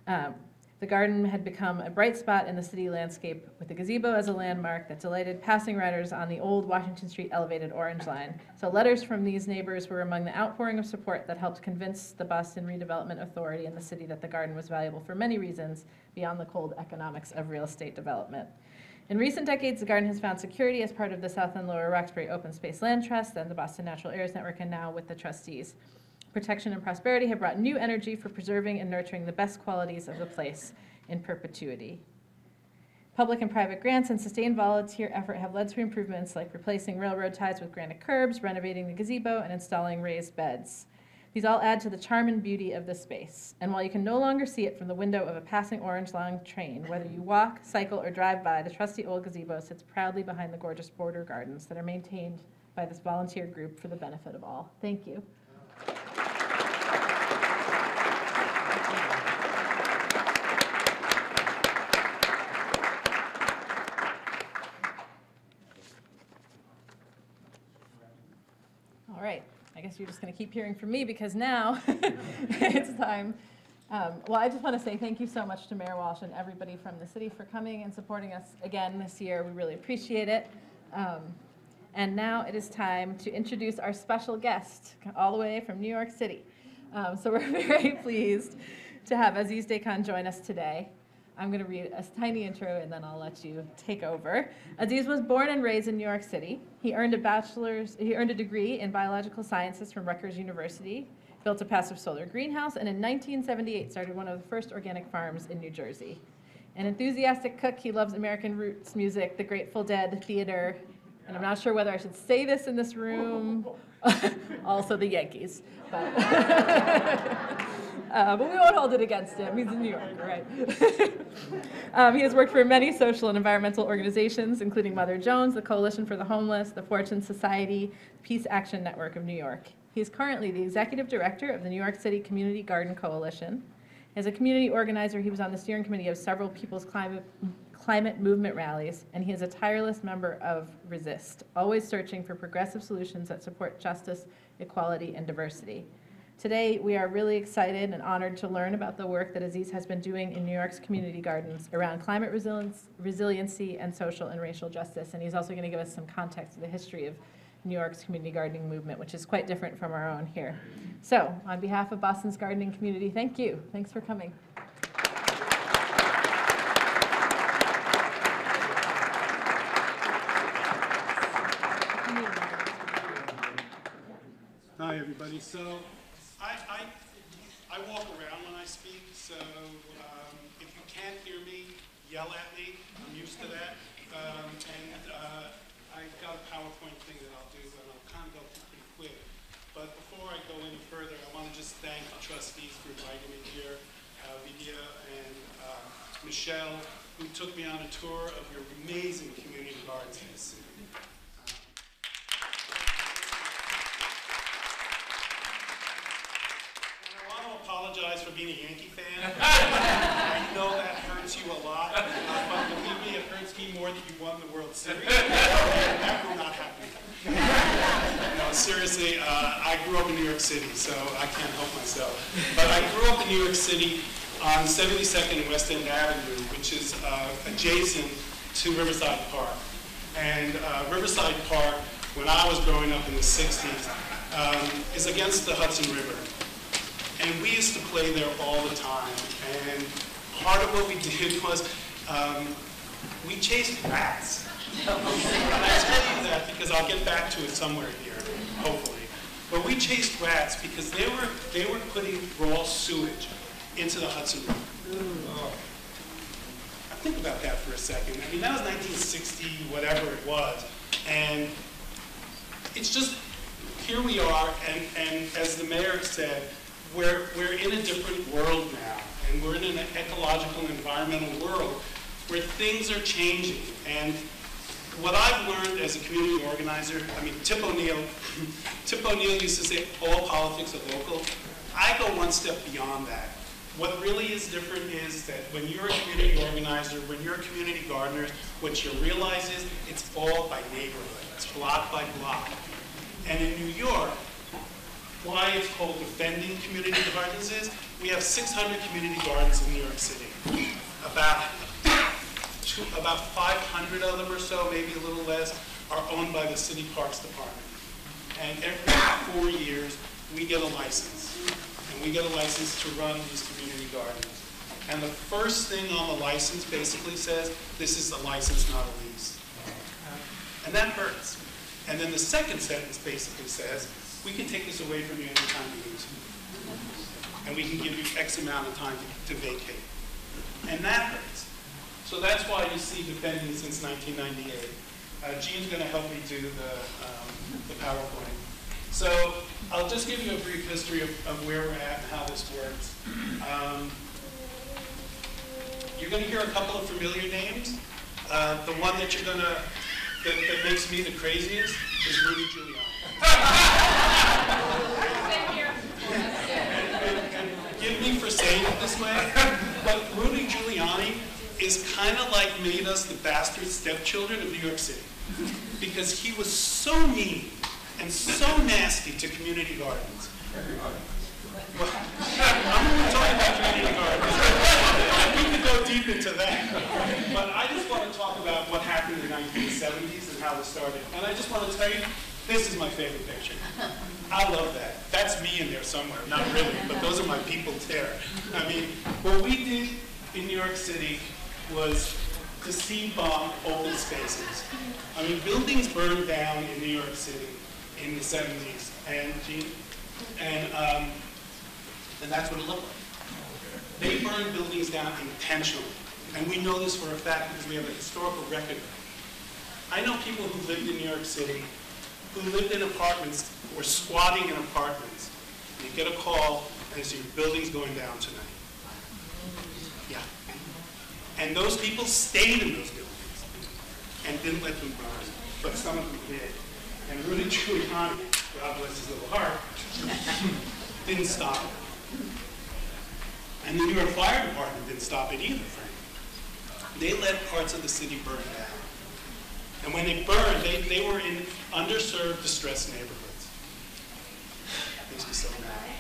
the garden had become a bright spot in the city landscape, with the gazebo as a landmark that delighted passing riders on the old Washington Street elevated Orange Line. So letters from these neighbors were among the outpouring of support that helped convince the Boston Redevelopment Authority and the city that the garden was valuable for many reasons beyond the cold economics of real estate development. In recent decades, the garden has found security as part of the South End Lower Roxbury Open Space Land Trust and the Boston Natural Areas Network, and now with the trustees. Protection and prosperity have brought new energy for preserving and nurturing the best qualities of the place in perpetuity. Public and private grants and sustained volunteer effort have led to improvements like replacing railroad ties with granite curbs, renovating the gazebo, and installing raised beds. These all add to the charm and beauty of the space. And while you can no longer see it from the window of a passing Orange Line train, whether you walk, cycle, or drive by, the trusty old gazebo sits proudly behind the gorgeous border gardens that are maintained by this volunteer group for the benefit of all. Thank you. All right, I guess you're just going to keep hearing from me because now it's time. Well, I just want to say thank you so much to Mayor Walsh and everybody from the city for coming and supporting us again this year. We really appreciate it. And now it is time to introduce our special guest all the way from New York City. So we're very pleased to have Aziz Dehkan join us today. I'm going to read a tiny intro and then I'll let you take over. Aziz was born and raised in New York City. He earned a degree in biological sciences from Rutgers University, built a passive solar greenhouse, and in 1978 started one of the first organic farms in New Jersey. An enthusiastic cook, he loves American roots music, the Grateful Dead, theater, and I'm not sure whether I should say this in this room, also the Yankees. But, but we won't hold it against him. He's in New York, right? He has worked for many social and environmental organizations, including Mother Jones, the Coalition for the Homeless, the Fortune Society, Peace Action Network of New York. He is currently the executive director of the New York City Community Garden Coalition. As a community organizer, he was on the steering committee of several People's Climate Movement rallies, and he is a tireless member of Resist, always searching for progressive solutions that support justice, equality, and diversity. Today, we are really excited and honored to learn about the work that Aziz has been doing in New York's community gardens around climate resiliency, and social and racial justice. And he's also going to give us some context to the history of New York's community gardening movement, which is quite different from our own here. So, on behalf of Boston's gardening community, thank you. Thanks for coming. Hi, everybody. So I walk around when I speak, so if you can't hear me, yell at me. I'm used to that. I've got a PowerPoint thing that I'll do, and I'll kind of go through pretty quick. But before I go any further, I want to just thank the trustees for inviting me here, Vidya and Michelle, who took me on a tour of your amazing community gardens in the city. Apologize for being a Yankee fan. I know that hurts you a lot. team more that you won the World Series. That will not happen. No, seriously, I grew up in New York City, so I can't help myself. But I grew up in New York City on 72nd and West End Avenue, which is adjacent to Riverside Park. And Riverside Park, when I was growing up in the 60s, is against the Hudson River. And we used to play there all the time. And part of what we did was we chased rats. And I tell you that because I'll get back to it somewhere here, hopefully. But we chased rats because they were putting raw sewage into the Hudson River. Oh. Think about that for a second. I mean, that was 1960, whatever it was. And it's just, here we are, and as the mayor said, we're in a different world now. And we're in an ecological and environmental world where things are changing. And what I've learned as a community organizer, I mean, Tip O'Neill used to say, all politics are local. I go one step beyond that. What really is different is that when you're a community organizer, when you're a community gardener, what you realize is it's all by neighborhood. It's block by block. And in New York, why it's called defending community gardens is we have 600 community gardens in New York City. About 500 of them or so, maybe a little less, are owned by the City Parks Department. And every 4 years, we get a license. And we get a license to run these community gardens. And the first thing on the license basically says, this is a license, not a lease. And that hurts. And then the second sentence basically says, we can take this away from you anytime we need to. And we can give you X amount of time to vacate. And that hurts. So that's why you see defending since 1998. Jean's going to help me do the PowerPoint. So I'll just give you a brief history of where we're at and how this works. You're going to hear a couple of familiar names. The one that you're going to, that makes me the craziest is Rudy Giuliani. Same here. Give me for saying it this way, but Rudy Giuliani is kind of like made us the bastard stepchildren of New York City. Because he was so mean and so nasty to community gardens. Well, I'm going to talk about community gardens. We could go deep into that. But I just want to talk about what happened in the 1970s and how this started. And I just want to tell you, this is my favorite picture. I love that. That's me in there somewhere. Not really, but those are my people there. I mean, what we did in New York City was to seed bomb open spaces. I mean, buildings burned down in New York City in the 70s, and that's what it looked like. They burned buildings down intentionally, and we know this for a fact because we have a historical record. I know people who lived in New York City, who lived in apartments, or squatting in apartments, and you get a call, and they say, your building's going down tonight. Yeah. And those people stayed in those buildings and didn't let them burn, but some of them did. And Rudy Giuliani, God bless his little heart, didn't stop it. And the New York Fire Department didn't stop it either, frankly. They let parts of the city burn down. And when they burned, they were in underserved, distressed neighborhoods. It makes me so mad.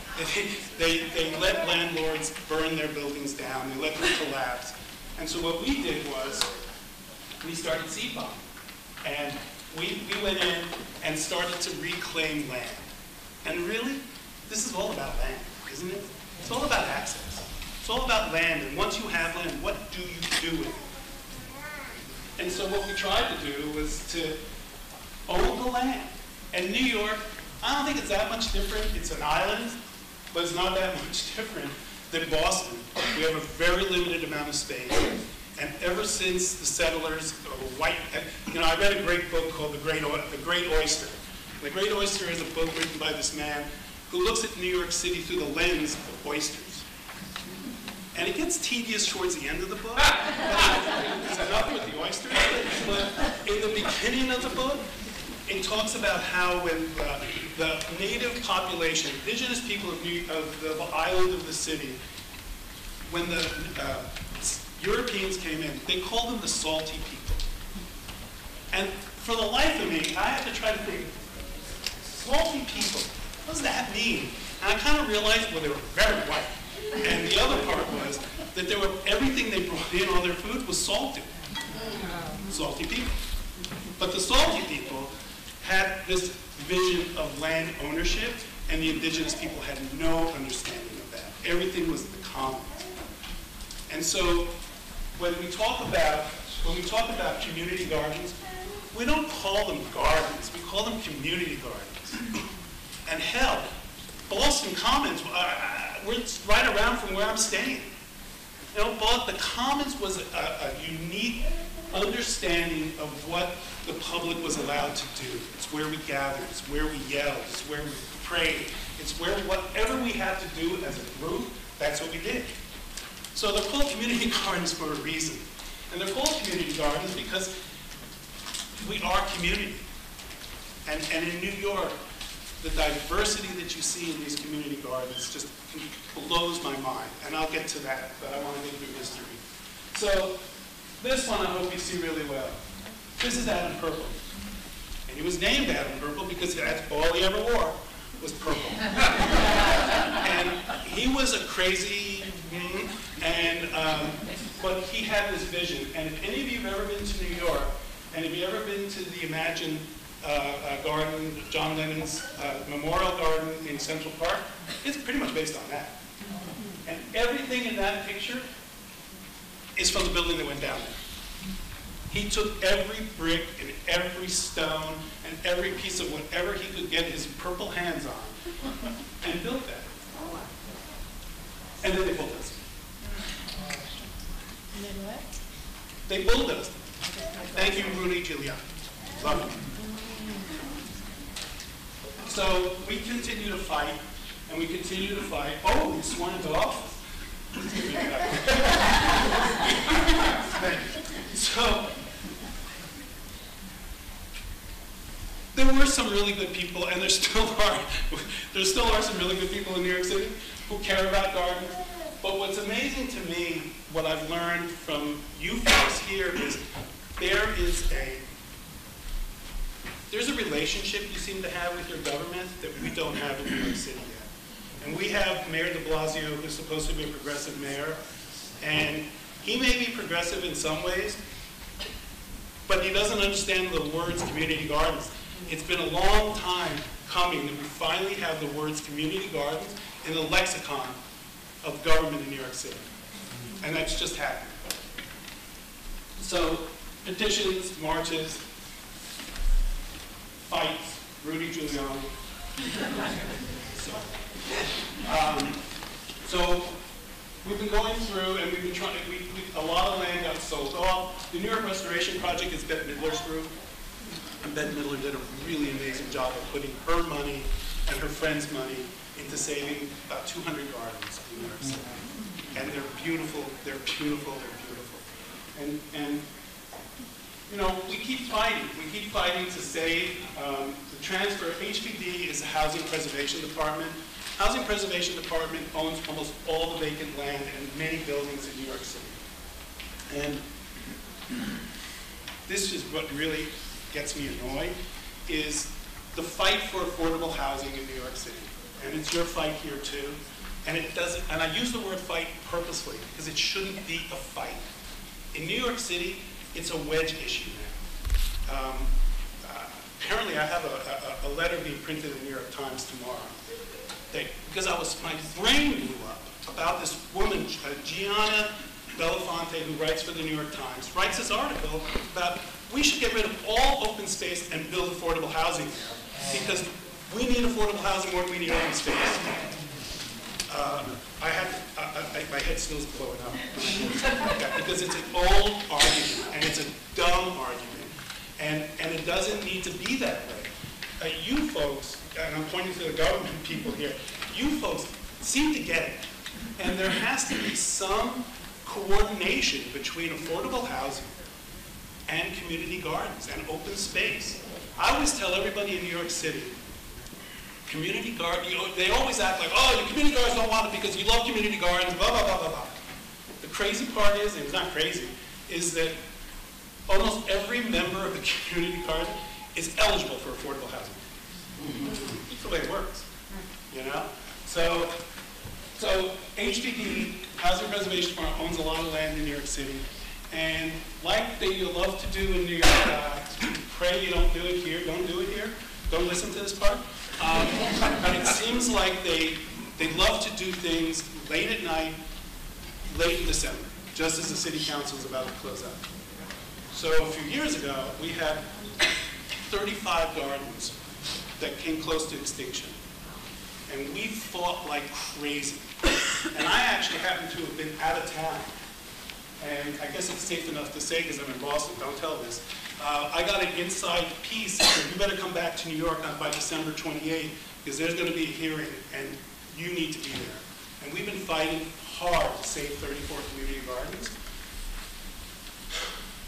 They let landlords burn their buildings down. They let them collapse. And so what we did was we started seed bombing. And we went in and started to reclaim land. And really, this is all about land, isn't it? It's all about access. It's all about land. And once you have land, what do you do with it? And so what we tried to do was to own the land. And New York, I don't think it's that much different. It's an island, but it's not that much different than Boston. We have a very limited amount of space. And ever since the settlers, white, I read a great book called The Great Oyster. The Great Oyster is a book written by this man who looks at New York City through the lens of oysters. And it gets tedious towards the end of the book. It's enough with the oysters. But in the beginning of the book, it talks about how when the native population, indigenous people of the island of the city, when the Europeans came in, they called them the salty people. And for the life of me, I had to try to think, salty people, what does that mean? And I kind of realized, well, they were very white. And the other part was that everything they brought in on their food was salted. Salty people. But the salty people had this vision of land ownership, and the indigenous people had no understanding of that. Everything was the commons. And so when we talk about community gardens, we don't call them gardens, we call them community gardens. And hell, Boston Commons, we're right around from where I'm staying. You know, but the Commons was a unique understanding of what the public was allowed to do. It's where we gathered, it's where we yelled, it's where we prayed, it's where whatever we had to do as a group, that's what we did. So they're called community gardens for a reason. And they're called community gardens because we are community. And in New York, the diversity that you see in these community gardens just blows my mind. And I'll get to that, but I want to go through history. So this one I hope you see really well. This is Adam Purple. And he was named Adam Purple because that's all he ever wore was purple. And he was a crazy, but he had this vision. And if any of you have ever been to New York, and if you've ever been to the Imagine garden, John Lennon's Memorial Garden in Central Park, it's pretty much based on that. And everything in that picture is from the building that went down there. He took every brick and every stone and every piece of whatever he could get his purple hands on and built that. And then they bulldozed it. And then what? They bulldozed it. Thank you, Rudy Giuliani. Love it. So we continue to fight, and we continue to fight. Oh, you sworn into office. So there were some really good people, and there still are some really good people in New York City who care about gardens. But what's amazing to me, what I've learned from you folks here is there's a relationship you seem to have with your government that we don't have in New York City yet. And we have Mayor de Blasio, who's supposed to be a progressive mayor, and he may be progressive in some ways, but he doesn't understand the words community gardens. It's been a long time coming that we finally have the words community gardens in the lexicon of government in New York City. And that's just happened. So petitions, marches, fights, Rudy Giuliani. So we've been going through, and we've been trying. A lot of land got sold off. The New York Restoration Project is Bette Midler's group, and Bette Midler did a really amazing job of putting her money and her friends' money into saving about 200 gardens in New York City. And they're beautiful. They're beautiful. They're beautiful. And you know, we keep fighting. We keep fighting to save the transfer. HPD is the Housing Preservation Department. Housing Preservation Department owns almost all the vacant land and many buildings in New York City. And this is what really gets me annoyed, is the fight for affordable housing in New York City. And it's your fight here too. And it doesn't, and I use the word fight purposefully because it shouldn't be a fight. In New York City, it's a wedge issue now. Apparently I have a letter being printed in the New York Times tomorrow. Because my brain blew up about this woman, Gianna Belafonte, who writes for the New York Times, writes this article about we should get rid of all open space and build affordable housing there because we need affordable housing more than we need open space. My head still's blowing up because it's an old argument and it's a dumb argument and it doesn't need to be that way. You folks, and I'm pointing to the government people here, you folks seem to get it. And there has to be some coordination between affordable housing and community gardens and open space. I always tell everybody in New York City, community garden, they always act like, oh, the community gardens don't want it because you love community gardens, blah, blah, blah, blah, blah. The crazy part is, and it's not crazy, is that almost every member of the community garden is eligible for affordable housing. That's the way it works, you know? So HPD, Housing Preservation Fund, owns a lot of land in New York City. And like they love to do in New York, pray you don't do it here, don't do it here, don't listen to this part. But it seems like they love to do things late at night, late in December, just as the city council is about to close out. So a few years ago, we had 35 gardens that came close to extinction. And we fought like crazy. And I actually happened to have been out of town. And I guess it's safe enough to say, because I'm in Boston, don't tell this. I got an inside piece, so you better come back to New York by December 28th, because there's going to be a hearing, and you need to be there. And we've been fighting hard to save 34 community gardens.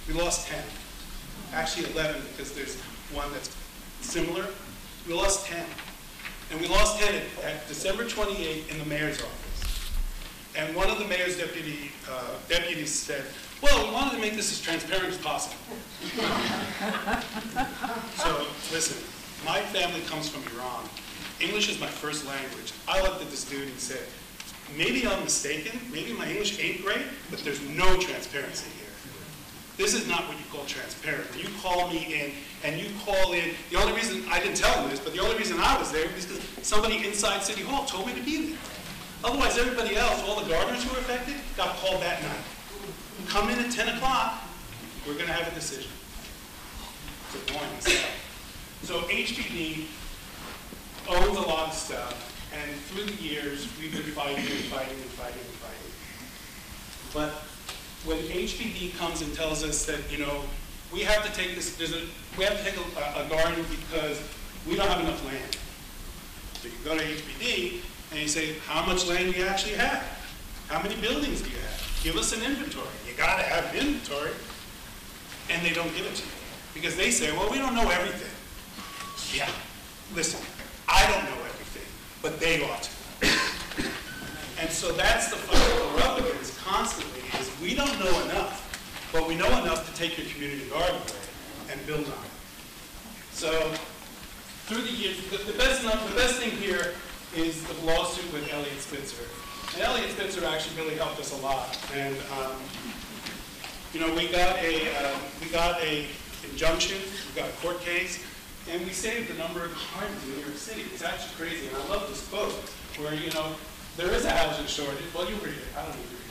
We lost 10. Actually 11, because there's one that's similar. We lost 10. And we lost 10 at December 28th in the mayor's office. And one of the mayor's deputies said, well, we wanted to make this as transparent as possible. So, listen, my family comes from Iran. English is my first language. I looked at this dude and said, maybe I'm mistaken, maybe my English ain't great, but there's no transparency here. This is not what you call transparent. When you call me in, and you call in, the only reason, I didn't tell him this, but the only reason I was there was because somebody inside City Hall told me to be there. Otherwise, everybody else, all the gardeners who were affected, got called that night. Come in at 10 o'clock, we're going to have a decision. It's annoying. So HPD owns a lot of stuff, and through the years, we've been fighting and fighting and fighting and fighting. But when HPD comes and tells us that, you know, we have to take this, we have to take a garden because we don't have enough land. So you go to HPD and you say, how much land do you actually have? How many buildings do you have? Give us an inventory. You gotta have an inventory. And they don't give it to you. Because they say, well, we don't know everything. Yeah, listen, I don't know everything, but they ought to. And so that's the fight that we're up against constantly, is we don't know enough, but we know enough to take your community garden away and build on it. So through the years, the best thing here is the lawsuit with Elliot Spitzer. And Elliot Spitzer actually really helped us a lot. And you know, we got a injunction, we got a court case, and we saved a number of gardens in New York City. It's actually crazy, and I love this quote where, you know, there is a housing shortage. Well, you read it. I don't need to read it.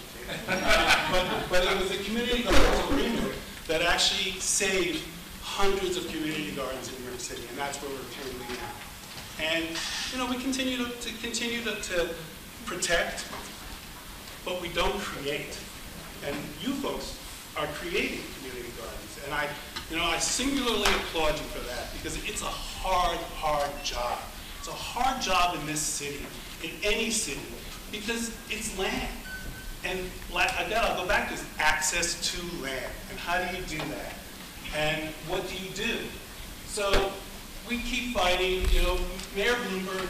but it was a community gardens agreement that actually saved hundreds of community gardens in New York City, and that's where we're currently now. And you know, we continue to protect, but we don't create. And you folks are creating community gardens, and I singularly applaud you for that, because it's a hard, hard job. It's a hard job in this city, in any city, because it's land. And again, I'll go back to this, access to land. And how do you do that? And what do you do? So we keep fighting. You know, Mayor Bloomberg,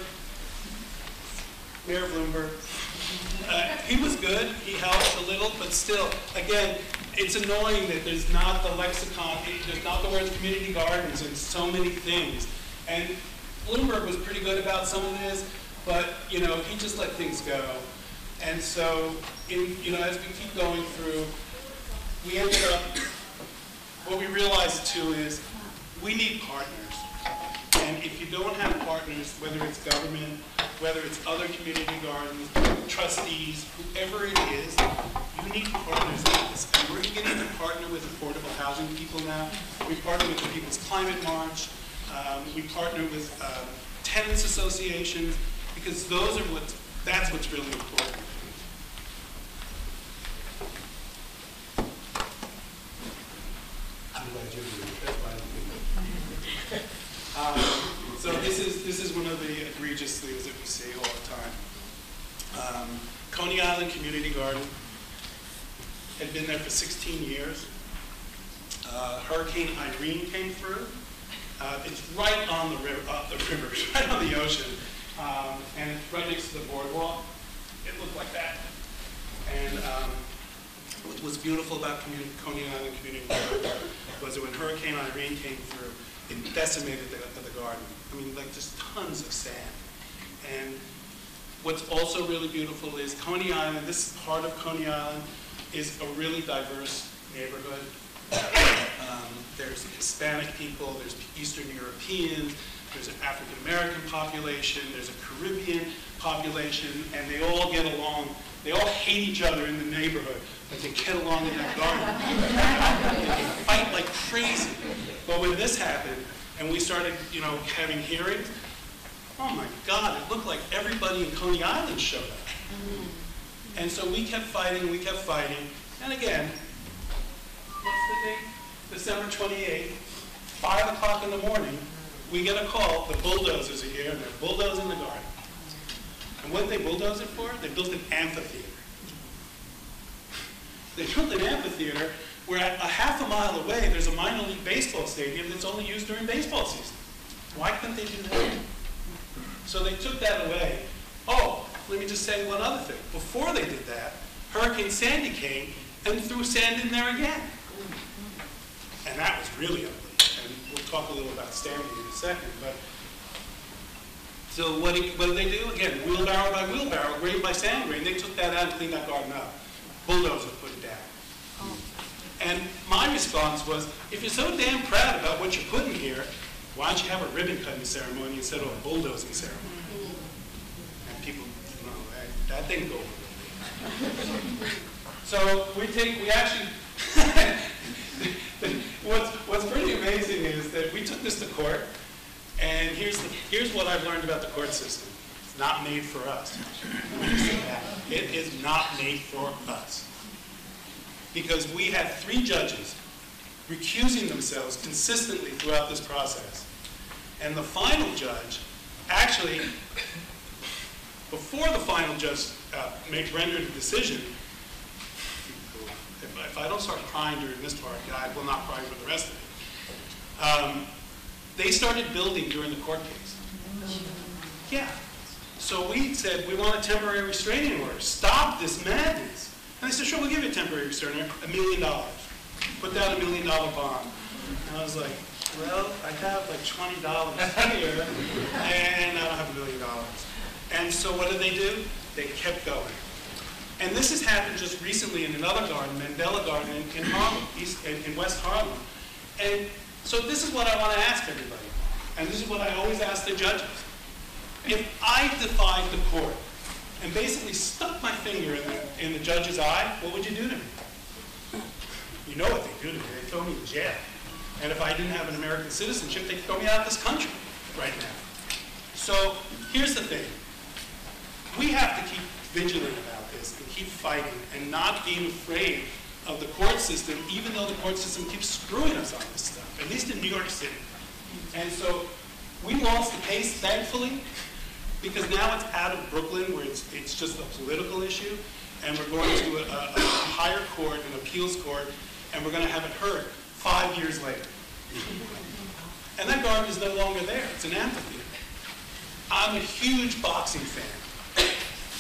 he was good. He helped a little, but still, again, it's annoying that there's not the lexicon, there's not the words community gardens and so many things. And Bloomberg was pretty good about some of this, but you know, he just let things go. And so, you know, as we keep going through, we ended up, what we realized too is we need partners. And if you don't have partners, whether it's government, whether it's other community gardens, trustees, whoever it is, you need partners in this. And we're beginning to partner with affordable housing people now. We partner with the People's Climate March. We partner with tenants associations, because that's what's really important. I'm glad you're here. That's why I'm here. So this is one of the egregious things that we see all the time. Coney Island Community Garden had been there for 16 years. Hurricane Irene came through. It's right on the river, right on the ocean, and it's right next to the boardwalk. It looked like that. And What was beautiful about Coney Island Community Garden was that when Hurricane Irene came through, it decimated the garden. I mean, like just tons of sand. And what's also really beautiful is Coney Island, this part of Coney Island, is a really diverse neighborhood. There's Hispanic people, there's Eastern Europeans, there's an African American population, there's a Caribbean population, and they all get along. They all hate each other in the neighborhood, but they get along in that garden. They fight like crazy. But when this happened, and we started, having hearings, oh my God, it looked like everybody in Coney Island showed up. And so we kept fighting, and again, what's the date? December 28th, 5 o'clock in the morning, we get a call, the bulldozers are here, and they're bulldozing the garden. And what did they bulldoze it for? They built an amphitheater. They built an amphitheater where a half a mile away, there's a minor league baseball stadium that's only used during baseball season. Why couldn't they do that? So they took that away. Oh, let me just say one other thing. Before they did that, Hurricane Sandy came and threw sand in there again. And that was really ugly. And we'll talk a little about Sandy in a second. But so what did they do? Again, wheelbarrow by wheelbarrow, grain by sand grain. They took that out and cleaned that garden up. Bulldozer put it down. And my response was, if you're so damn proud about what you're putting here, why don't you have a ribbon cutting ceremony instead of a bulldozing ceremony? And people, that didn't go over. So we actually, what's pretty amazing is that we took this to court, and here's what I've learned about the court system. It's not made for us. It is not made for us. Because we had 3 judges recusing themselves consistently throughout this process. And the final judge, actually, before the final judge rendered a decision, if I don't start crying during this part, I will not cry for the rest of it. They started building during the court case. Yeah. So we said, we want a temporary restraining order. Stop this madness. And they said, sure, we'll give you a temporary restraining order, $1 million. Put down $1 million bond. And I was like, well, I have like $20 here, and I don't have $1 million. And so what did they do? They kept going. And this has happened just recently in another garden, Mandela Garden in Harlem, in West Harlem. And so this is what I want to ask everybody, and this is what I always ask the judges. If I defied the court and basically stuck my finger in the judge's eye, what would you do to me? You know what they do to me. They throw me in jail. And if I didn't have an American citizenship, they'd throw me out of this country right now. So here's the thing. We have to keep vigilant about this and keep fighting and not being afraid of the court system, even though the court system keeps screwing us on this stuff, at least in New York City. And so we lost the case, thankfully, because now it's out of Brooklyn, where it's just a political issue, and we're going to a higher court, an appeals court, and we're going to have it heard 5 years later. And that garden is no longer there. It's an amphitheater. I'm a huge boxing fan,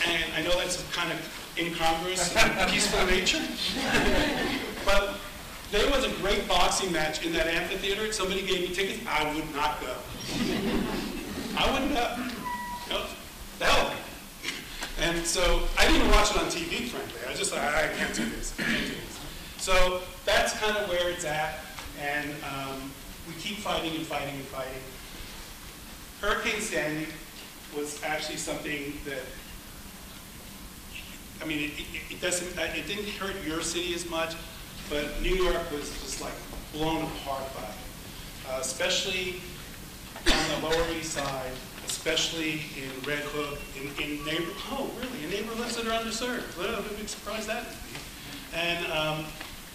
and I know that's kind of incongruous in peaceful nature, but there was a great boxing match in that amphitheater. Somebody gave me tickets. I would not go. I wouldn't go. No, the hell with it. And so I didn't even watch it on TV, frankly. I just thought, I can't do this. I can't do this. So that's kind of where it's at, and we keep fighting and fighting and fighting. Hurricane Sandy was actually something that, I mean, it didn't hurt your city as much, but New York was just like blown apart by it, especially on the Lower East Side, especially in Red Hook, in neighborhoods that are underserved. What a big surprise that would be. And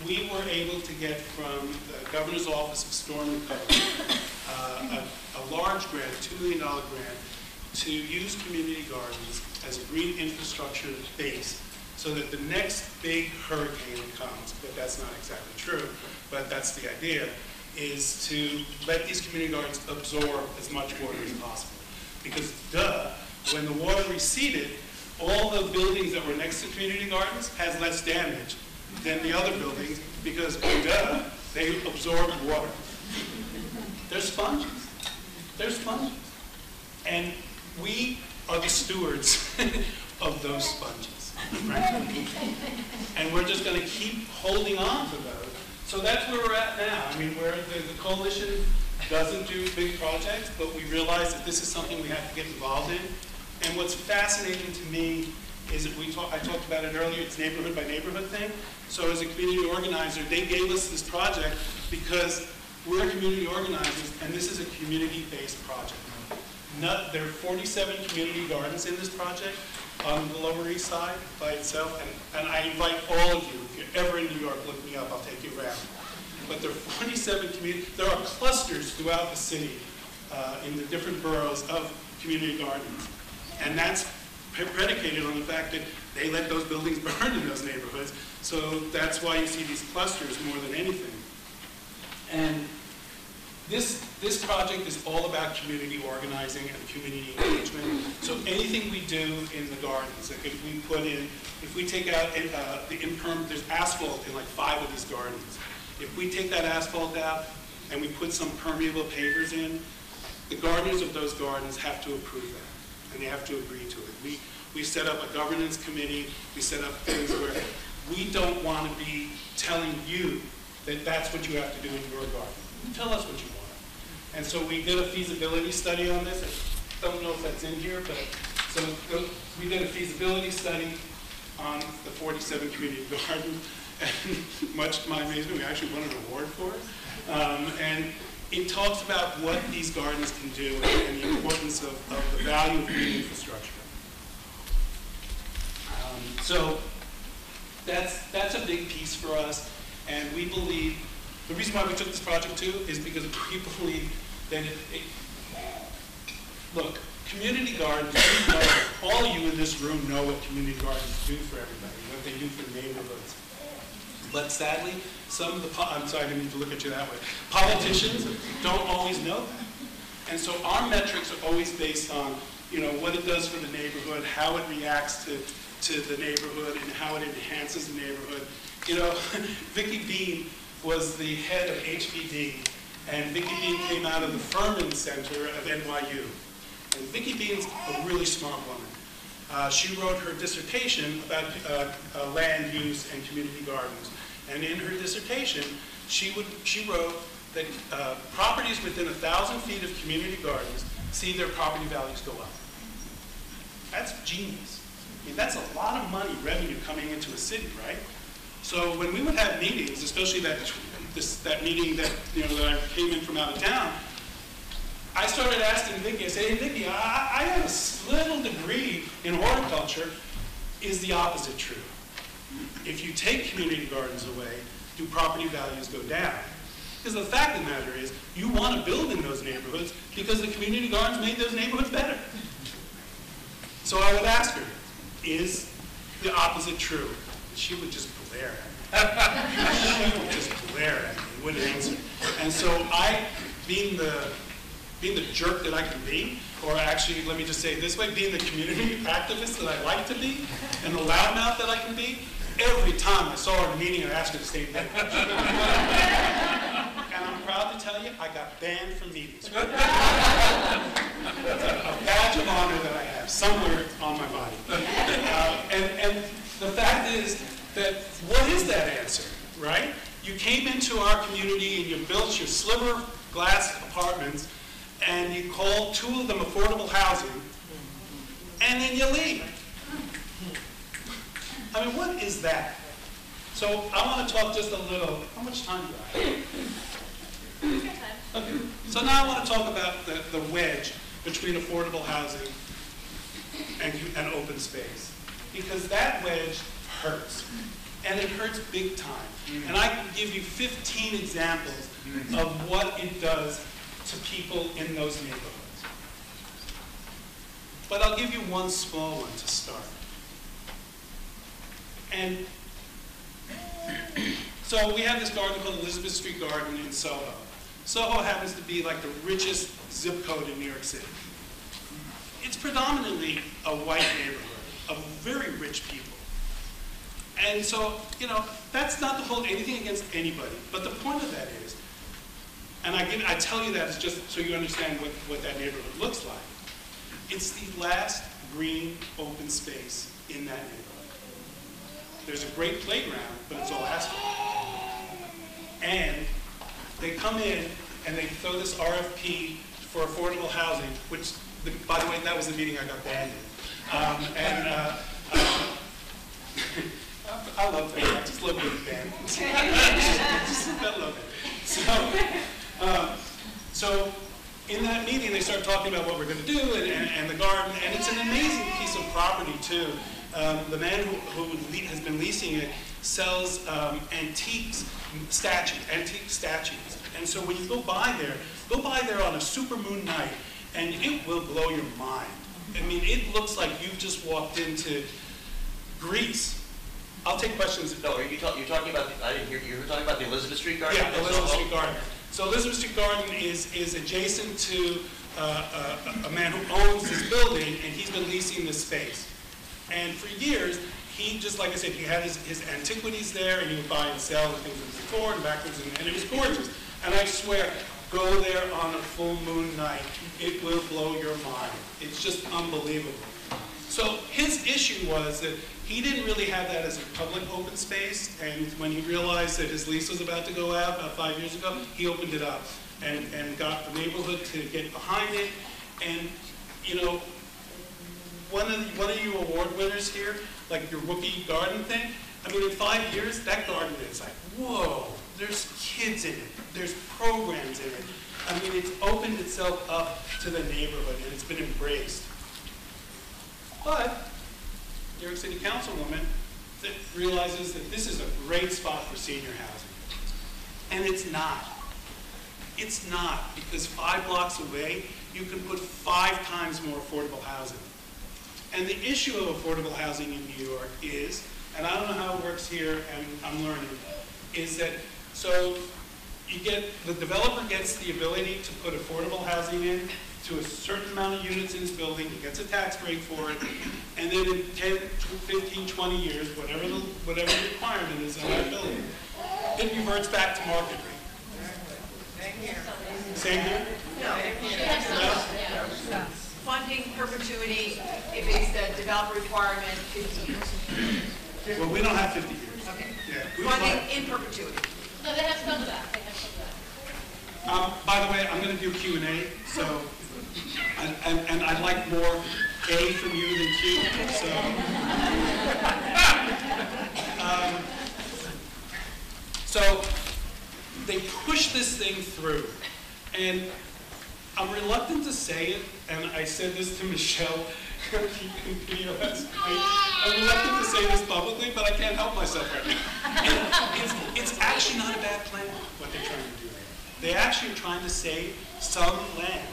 we were able to get from the Governor's Office of Storm Recovery a large grant, $2 million grant, to use community gardens as a green infrastructure base so that the next big hurricane comes, but that's not exactly true, but that's the idea, is to let these community gardens absorb as much water as possible. Because, when the water receded, all the buildings that were next to community gardens has less damage than the other buildings because, duh, they absorb water. They're sponges. They're sponges. And we are the stewards of those sponges, right? And we're just going to keep holding on to those. So that's where we're at now. I mean, the coalition doesn't do big projects, but we realize that this is something we have to get involved in. And what's fascinating to me is that I talked about it earlier, it's neighborhood by neighborhood thing. So as a community organizer, they gave us this project because we're community organizers, and this is a community-based project. There are 47 community gardens in this project on the Lower East Side by itself, and I invite all of you, if you're ever in New York, look me up, I'll take you around. But there are 47 there are clusters throughout the city in the different boroughs of community gardens. And that's predicated on the fact that they let those buildings burn in those neighborhoods. So that's why you see these clusters more than anything. And this project is all about community organizing and community engagement. So anything we do in the gardens, like if we take out there's asphalt in like 5 of these gardens. If we take that asphalt out and we put some permeable pavers in, the gardeners of those gardens have to approve that, and they have to agree to it. We set up a governance committee, we set up things where we don't want to be telling you that that's what you have to do in your garden. You tell us what you want. And so we did a feasibility study on this. I don't know if that's in here, but so we did a feasibility study on the 47 community gardens. And much to my amazement, we actually won an award for it. And it talks about what these gardens can do and the importance of the value of green infrastructure. So that's a big piece for us, and we believe, the reason why we took this project too is because we believe that look, community gardens, all of you in this room know what community gardens do for everybody, what they do for neighborhoods. But sadly, some of the, I'm sorry, I didn't mean to look at you that way. Politicians don't always know that. And so our metrics are always based on, what it does for the neighborhood, how it reacts to the neighborhood, and how it enhances the neighborhood. Vicki Bean was the head of HPD, and Vicki Bean came out of the Furman Center of NYU. And Vicki Bean's a really smart woman. She wrote her dissertation about land use and community gardens. And in her dissertation, she wrote that properties within 1,000 feet of community gardens see their property values go up. That's genius. I mean, that's a lot of money, revenue coming into a city, right? So when we would have meetings, especially that meeting that that I came in from out of town, I started asking Vicki, I said, hey Vicki, I have a little degree in horticulture. Is the opposite true? If you take community gardens away, do property values go down? Because the fact of the matter is, you want to build in those neighborhoods because the community gardens made those neighborhoods better. So I would ask her, is the opposite true? She would just glare at me. She would just glare at me, wouldn't answer. And so I, being the jerk that I can be, or actually, let me just say it this way, being the community activist that I like to be, and the loudmouth that I can be, every time I saw her in a meeting, I asked her to stay in bed. And I'm proud to tell you, I got banned from meetings. It's a badge of honor that I have somewhere on my body. And the fact is that, what is that answer, right? You came into our community and you built your sliver glass apartments, and you call 2 of them affordable housing, and then you leave. I mean, what is that? So I want to talk just a little. How much time do I have? Okay. So now I want to talk about the wedge between affordable housing and open space, because that wedge hurts, and it hurts big time. And I can give you 15 examples of what it does to people in those neighborhoods. But I'll give you one small one to start. And so we have this garden called Elizabeth Street Garden in Soho. Soho happens to be like the richest zip code in New York City. It's predominantly a white neighborhood of very rich people. And so, you know, that's not to hold anything against anybody, but the point of that is, and I tell you that is just so you understand what that neighborhood looks like. It's the last green open space in that neighborhood. There's a great playground, but it's all asphalt. And they come in and they throw this RFP for affordable housing, which, by the way, that was the meeting I got banned in. I love band. I just love being band. I love it. So in that meeting, they start talking about what we're going to do and the garden, and it's an amazing piece of property too. The man who has been leasing it sells antique statues. And so when you go by there on a supermoon night, and it will blow your mind. I mean, it looks like you've just walked into Greece. I'll take questions. No, you're talking about, I didn't hear, you were talking about the Elizabeth Street Garden? Yeah, the Elizabeth Street Garden. So Elizabeth Street Garden is adjacent to a man who owns this building, and he's been leasing this space. And for years, he, just like I said, he had his antiquities there, and he would buy and sell the things before and backwards, and it was gorgeous. And I swear, go there on a full moon night. It will blow your mind. It's just unbelievable. So his issue was that he didn't really have that as a public open space, and when he realized that his lease was about to go out about 5 years ago, he opened it up and got the neighborhood to get behind it. And, you know, one of you award winners here, like your rookie garden thing, I mean, in 5 years, that garden is like, whoa, there's kids in it, there's programs in it. I mean, it's opened itself up to the neighborhood, and it's been embraced. But New York City Councilwoman that realizes that this is a great spot for senior housing. And it's not. It's not, because 5 blocks away, you can put 5 times more affordable housing. And the issue of affordable housing in New York is, and I don't know how it works here, and I'm learning, is that, so you get, the developer gets the ability to put affordable housing in to a certain amount of units in his building, he gets a tax break for it, and then in 10, 15, 20 years, whatever the requirement is on that building, it reverts back to market rate. Same here? No. Funding perpetuity, if it's the developer requirement, 50 years. Well, we don't have 50 years. Okay. Yeah, Funding in perpetuity. No, they have some of that. They have some of that. by the way, I'm going to do Q&A, so, and I'd like more A from you than Q, so. So they push this thing through, and I'm reluctant to say it, and I said this to Michelle. I'm reluctant to say this publicly, but I can't help myself right now. And it's actually not a bad plan, what they're trying to do. They actually are trying to save some land,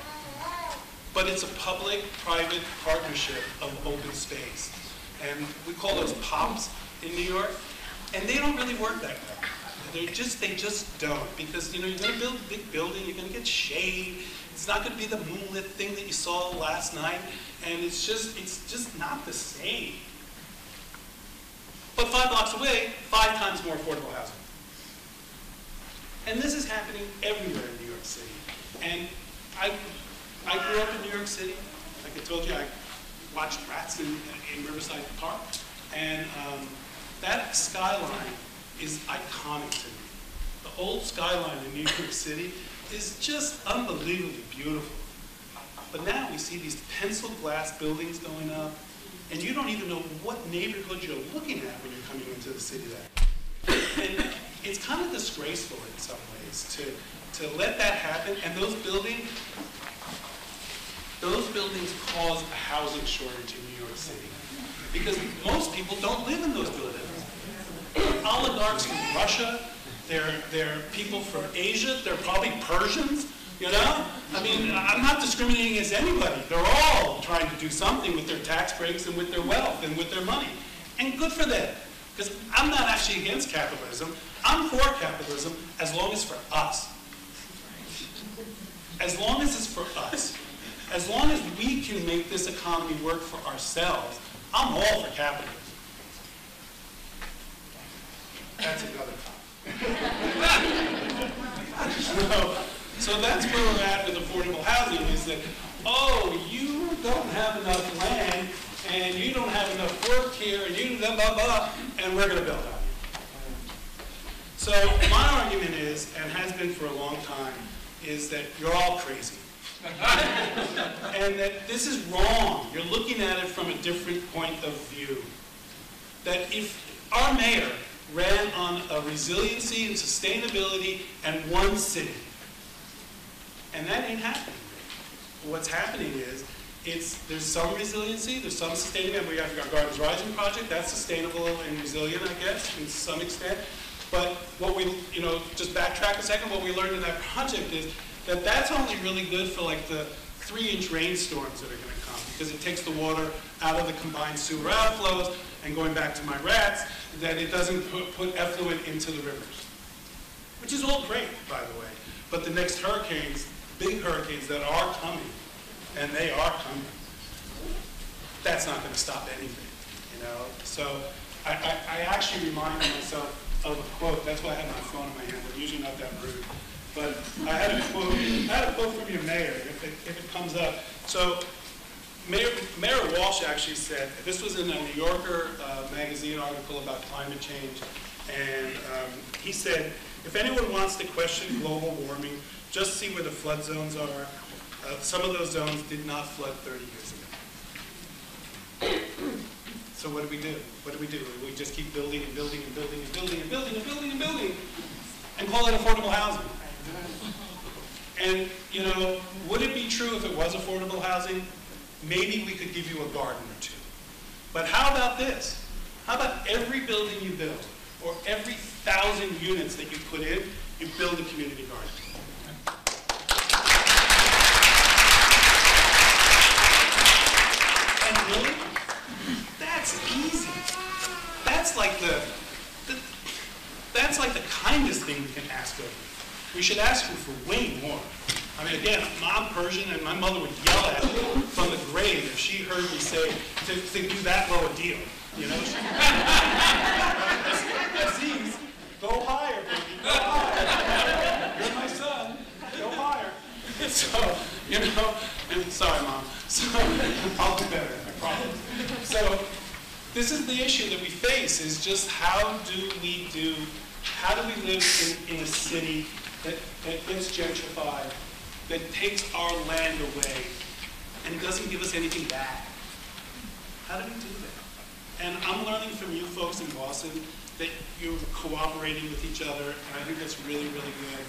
but it's a public-private partnership of open space. And we call those POPs in New York, and they don't really work that way. They just don't, because you're going to build a big building, you're going to get shade. It's not going to be the moonlit thing that you saw last night, and it's just not the same. But 5 blocks away, 5 times more affordable housing. And this is happening everywhere in New York City. And I grew up in New York City. Like I told you, I watched rats in Riverside Park, and that skyline is iconic to me. The old skyline in New York City is just unbelievably beautiful. But now we see these pencil glass buildings going up, and you don't even know what neighborhood you're looking at when you're coming into the city there. And it's kind of disgraceful in some ways to let that happen, and those buildings cause a housing shortage in New York City. Because most people don't live in those buildings. They're oligarchs from Russia, they're people from Asia, they're probably Persians, you know? I mean, I'm not discriminating against anybody. They're all trying to do something with their tax breaks and with their wealth and with their money. And good for them, because I'm not actually against capitalism. I'm for capitalism as long as it's for us. As long as it's for us. As long as we can make this economy work for ourselves, I'm all for capitalism. That's another topic. So that's where we're at with affordable housing, is that, oh, you don't have enough land, and you don't have enough work here, and you blah, blah, blah, and we're going to build on you. So my argument is, and has been for a long time, is that you're all crazy. And that this is wrong. You're looking at it from a different point of view. That if our mayor ran on a resiliency and sustainability and one city, and that ain't happening. What's happening is, there's some resiliency, there's some sustainability. We have our Gardens Rising project, that's sustainable and resilient, I guess, to some extent. But what we, just backtrack a second, what we learned in that project is that that's only really good for like the 3-inch rainstorms that are going to come, because it takes the water out of the combined sewer outflows, and going back to my rats, that it doesn't put effluent into the rivers. Which is all great, by the way. But the next hurricanes, big hurricanes that are coming, and they are coming, that's not going to stop anything, So I actually remind myself of a quote. That's why I have my phone in my hand. I'm usually not that rude. But I had a quote from your mayor, if it comes up. So Mayor Walsh actually said, this was in a New Yorker magazine article about climate change, and he said, if anyone wants to question global warming, just see where the flood zones are. Some of those zones did not flood 30 years ago. So what do we do? What do? We just keep building and building and building and building and building and building and building and call it affordable housing. And, would it be true if it was affordable housing? Maybe we could give you a garden or two. But how about this? How about every building you build, or every 1,000 units that you put in, you build a community garden? And really, that's easy. That's like the kindest thing we can ask of you. We should ask you for way more. I mean, again, I'm Persian, and my mother would yell at me from the grave if she heard me say to do that low a deal. Aziz, go higher, baby, go higher. You're my son, go higher. So, and sorry, Mom. So, I'll do better, I promise. So, this is the issue that we face, is just how do we live in a city that gets gentrified, that takes our land away, and doesn't give us anything back? How do we do that? And I'm learning from you folks in Boston that you're cooperating with each other, and I think that's really, really good.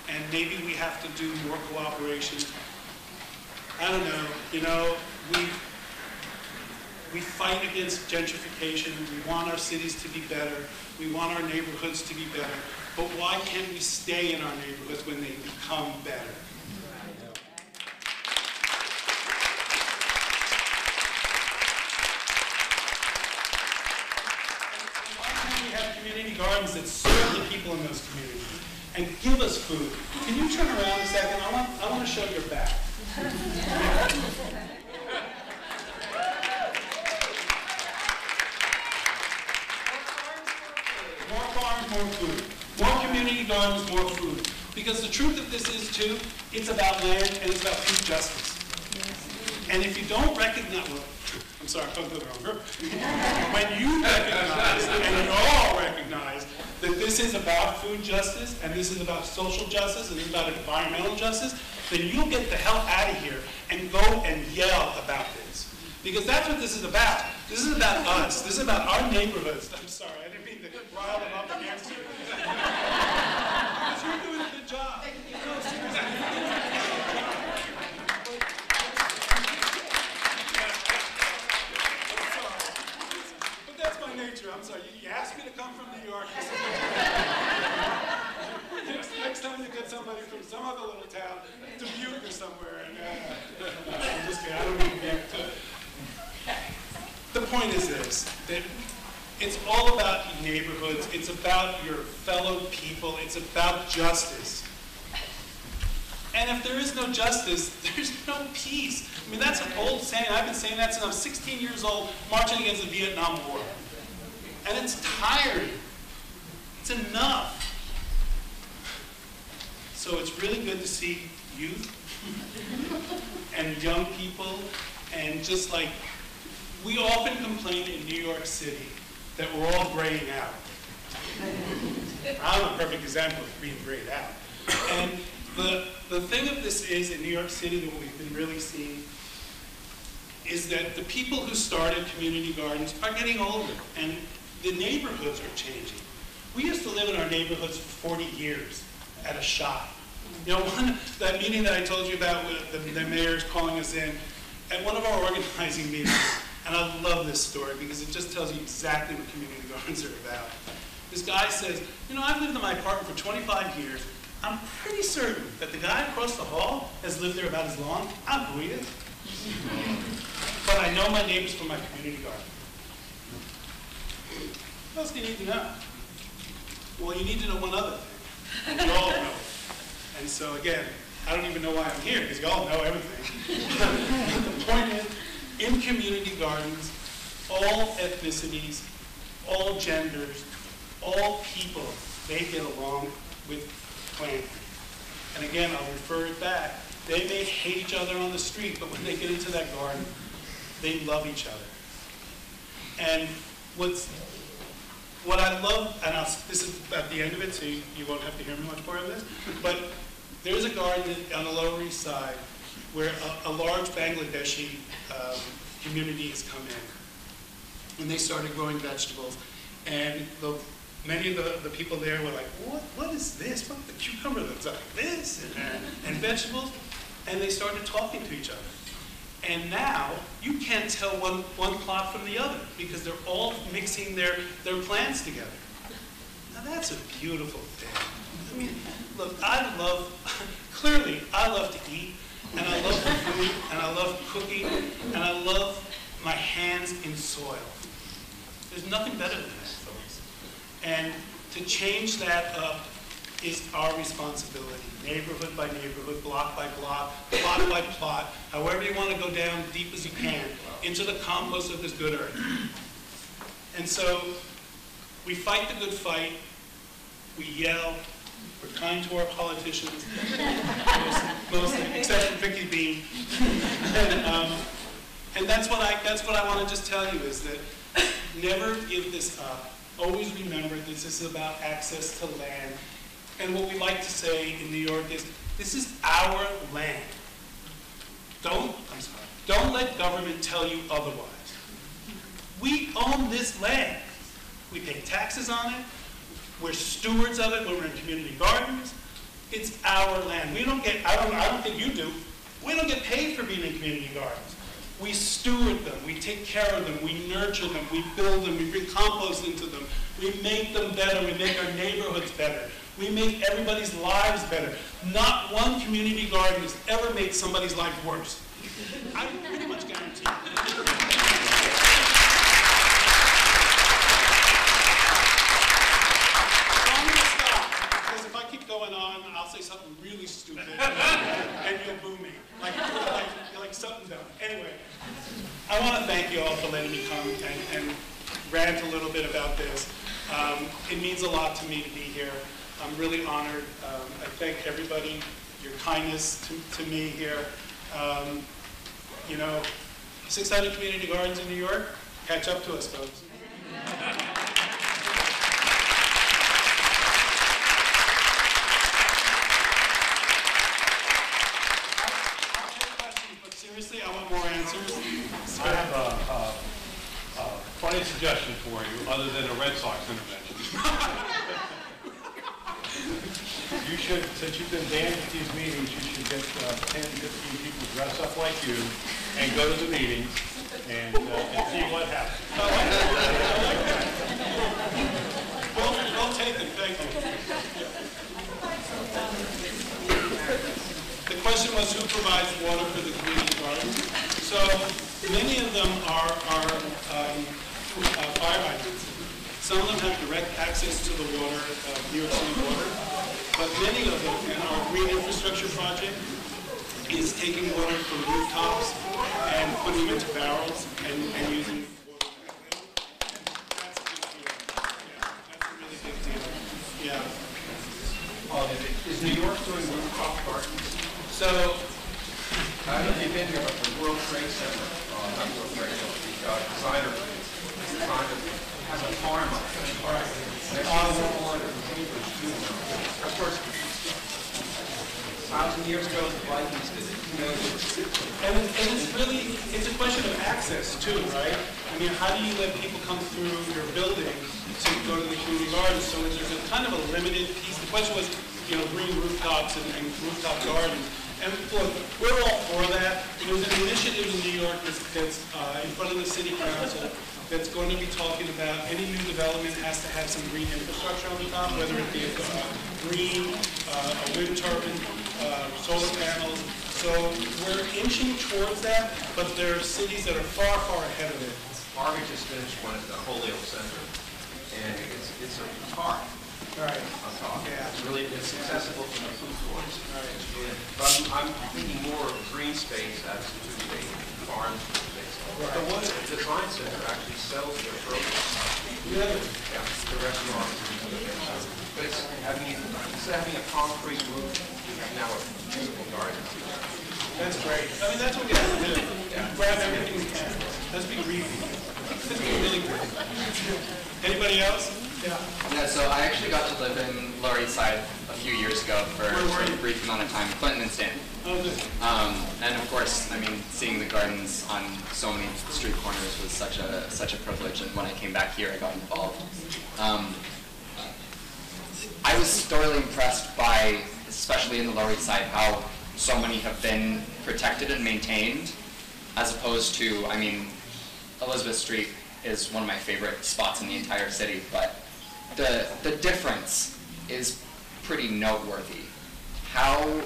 And maybe we have to do more cooperation. I don't know, we fight against gentrification. We want our cities to be better. We want our neighborhoods to be better. But why can't we stay in our neighborhoods when they become better? Community gardens that serve the people in those communities and give us food. Can you turn around a second? I want to show your back. More farms, more food. More community gardens, more food. Because the truth of this is, too, it's about land and it's about food justice. And if you don't recognize, well, I'm sorry, I'm talking to the wrong group. When you recognize, and you all recognize, that this is about food justice, and this is about social justice, and this is about environmental justice, then you'll get the hell out of here and go and yell about this. Because that's what this is about. This is about us. This is about our neighborhoods. I'm sorry, I didn't mean to rile them up against you. Because you're doing a good job. No, seriously. Nature. I'm sorry, you asked me to come from New York. Next time you get somebody from some other little town, Dubuque or somewhere, and I'm just kidding, I don't mean to. The point is this, that it's all about neighborhoods, it's about your fellow people, it's about justice. And if there is no justice, there's no peace. I mean, that's an old saying. I've been saying that since I was 16 years old, marching against the Vietnam War. And it's tiring. enough. So it's really good to see youth and young people, and just like, we often complain in New York City that we're all graying out. I'm a perfect example of being grayed out. And the thing of this is, in New York City, that we've been really seeing is that the people who started community gardens are getting older, and the neighborhoods are changing. We used to live in our neighborhoods for 40 years at a shop. You know, that meeting that I told you about with the mayor's calling us in, at one of our organizing meetings, and I love this story because it just tells you exactly what community gardens are about. This guy says, you know, I've lived in my apartment for 25 years. I'm pretty certain that the guy across the hall has lived there about as long. I don't know who he is. But I know my neighbors from my community garden. What else do you need to know? Well, you need to know one other thing. You all know it. And so again, I don't even know why I'm here, because you all know everything. The point is, in community gardens, all ethnicities, all genders, all people, they get along with planting. And again, I'll refer it back. They may hate each other on the street, but when they get into that garden, they love each other. And what I love, and this is at the end of it, so you won't have to hear me much more of this, but there's a garden on the Lower East Side where a large Bangladeshi community has come in. And they started growing vegetables. And many of the people there were like, what is this? What, the cucumber looks like this? And vegetables. And they started talking to each other. And now, you can't tell one plot from the other because they're all mixing their plants together. Now that's a beautiful thing. I mean, look, clearly, I love to eat, and I love food, and I love cooking, and I love my hands in soil. There's nothing better than that, folks. And to change that up is our responsibility, neighborhood by neighborhood, block by block, plot by plot, however you want to go down deep as you can into the compost of this good earth. And so we fight the good fight, we yell, we're kind to our politicians, mostly, except for Vicky Bean. And that's what I want to just tell you is that never give this up. Always remember this is about access to land. And what we like to say in New York is, this is our land. Don't let government tell you otherwise. We own this land. We pay taxes on it. We're stewards of it when we're in community gardens. It's our land. We don't get, I don't think you do, we don't get paid for being in community gardens. We steward them, we take care of them, we nurture them, we build them, we bring compost into them, we make them better, we make our neighborhoods better, we make everybody's lives better. Not one community garden has ever made somebody's life worse. I pretty much guarantee it. Going on, I'll say something really stupid, and you'll boo me, like something dumb. Anyway, I want to thank you all for letting me come and rant a little bit about this. It means a lot to me to be here. I'm really honored. I thank everybody, your kindness to me here. You know, 600 community gardens in New York. Catch up to us, folks. Seriously, I want more answers. I have a funny suggestion for you, other than a Red Sox intervention. You should, since you've been banned at these meetings, you should get 10, 15 people dress up like you and go to the meetings and see what happens. We'll take it, thank you. The question was, who provides water for the community gardens? So many of them are fire hydrants. Some of them have direct access to the water, New York City water, but many of them, and our green infrastructure project is taking water from rooftops and putting them into barrels and using water. And that's a big deal. Yeah, that's a really big deal. years ago the Vikings did it. You know, and it's really, it's a question of access too, right? I mean, how do you let people come through your building to go to the community gardens? So there's a kind of a limited piece. The question was, you know, green rooftops and rooftop gardens. And look, we're all for that. There's an initiative in New York that's in front of the city council that's going to be talking about any new development has to have some green infrastructure on the top, whether it be a green, a wind turbine, solar panels. So we're inching towards that, but there are cities that are far, far ahead of it. Harvard just finished one at the Holyoke Center, and it's a park. Right. On top. Yeah. It's accessible from the food courts. Right. But I'm thinking more of green space as to a farm space. Right. The one at the Design Center actually sells their produce. Yeah. Yeah, the restaurants. But it's instead of having a concrete roof, you have now a beautiful garden. That's great. I mean, that's what we have to do. Grab everything we can. Let's be greedy. Let's be really greedy. Anybody else? Yeah. Yeah, so I actually got to live in Lower East Side a few years ago for a brief amount of time, Clinton and Stanton. Oh, good. And of course, I mean, seeing the gardens on so many street corners was such a privilege, and when I came back here, I got involved. I was thoroughly impressed by, especially in the Lower East Side, how so many have been protected and maintained, as opposed to, I mean, Elizabeth Street is one of my favorite spots in the entire city, but the difference is pretty noteworthy. How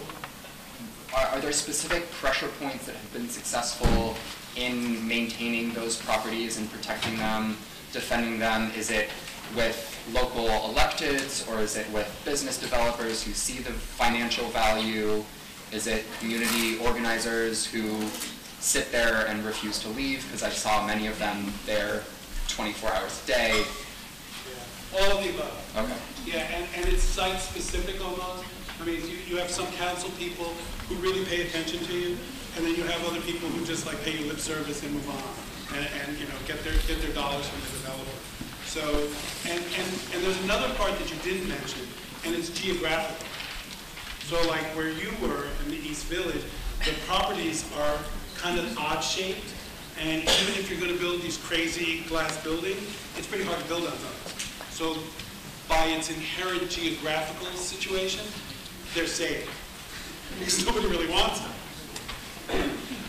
are there specific pressure points that have been successful in maintaining those properties and protecting them, defending them? Is it with local electeds, or is it with business developers who see the financial value? Is it community organizers who sit there and refuse to leave? Because I saw many of them there 24 hours a day. Yeah. All of the above. Okay. Yeah, and it's site-specific almost. I mean, you have some council people who really pay attention to you, and then you have other people who just like pay you lip service and move on, and you know, get their dollars from the developer. So, and there's another part that you didn't mention, and it's geographical. So like where you were in the East Village, the properties are kind of odd-shaped, and even if you're going to build these crazy glass buildings, it's pretty hard to build on those. So by its inherent geographical situation, they're safe, because nobody really wants them.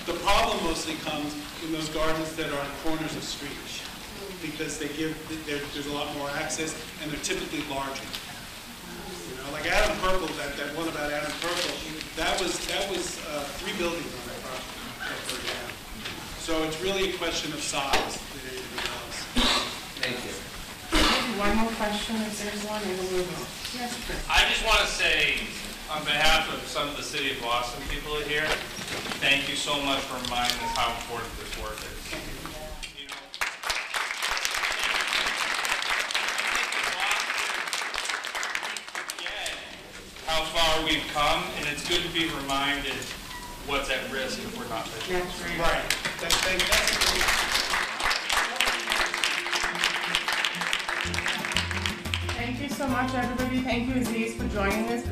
The problem mostly comes in those gardens that are on corners of streets, because there's a lot more access, and they're typically larger. You know, like Adam Purple, that one about Adam Purple, that was 3 buildings on that property that burned down. So it's really a question of size than anything else. Thank you. One more question, if there's one, and we'll move on. Yes, Chris. I just want to say, on behalf of some of the City of Boston people here, thank you so much for reminding us how important this work is. You know, we forget how far we've come, and it's good to be reminded what's at risk if we're not vigilant. That's Right. Thank you so much, everybody. Thank you, Aziz, for joining us.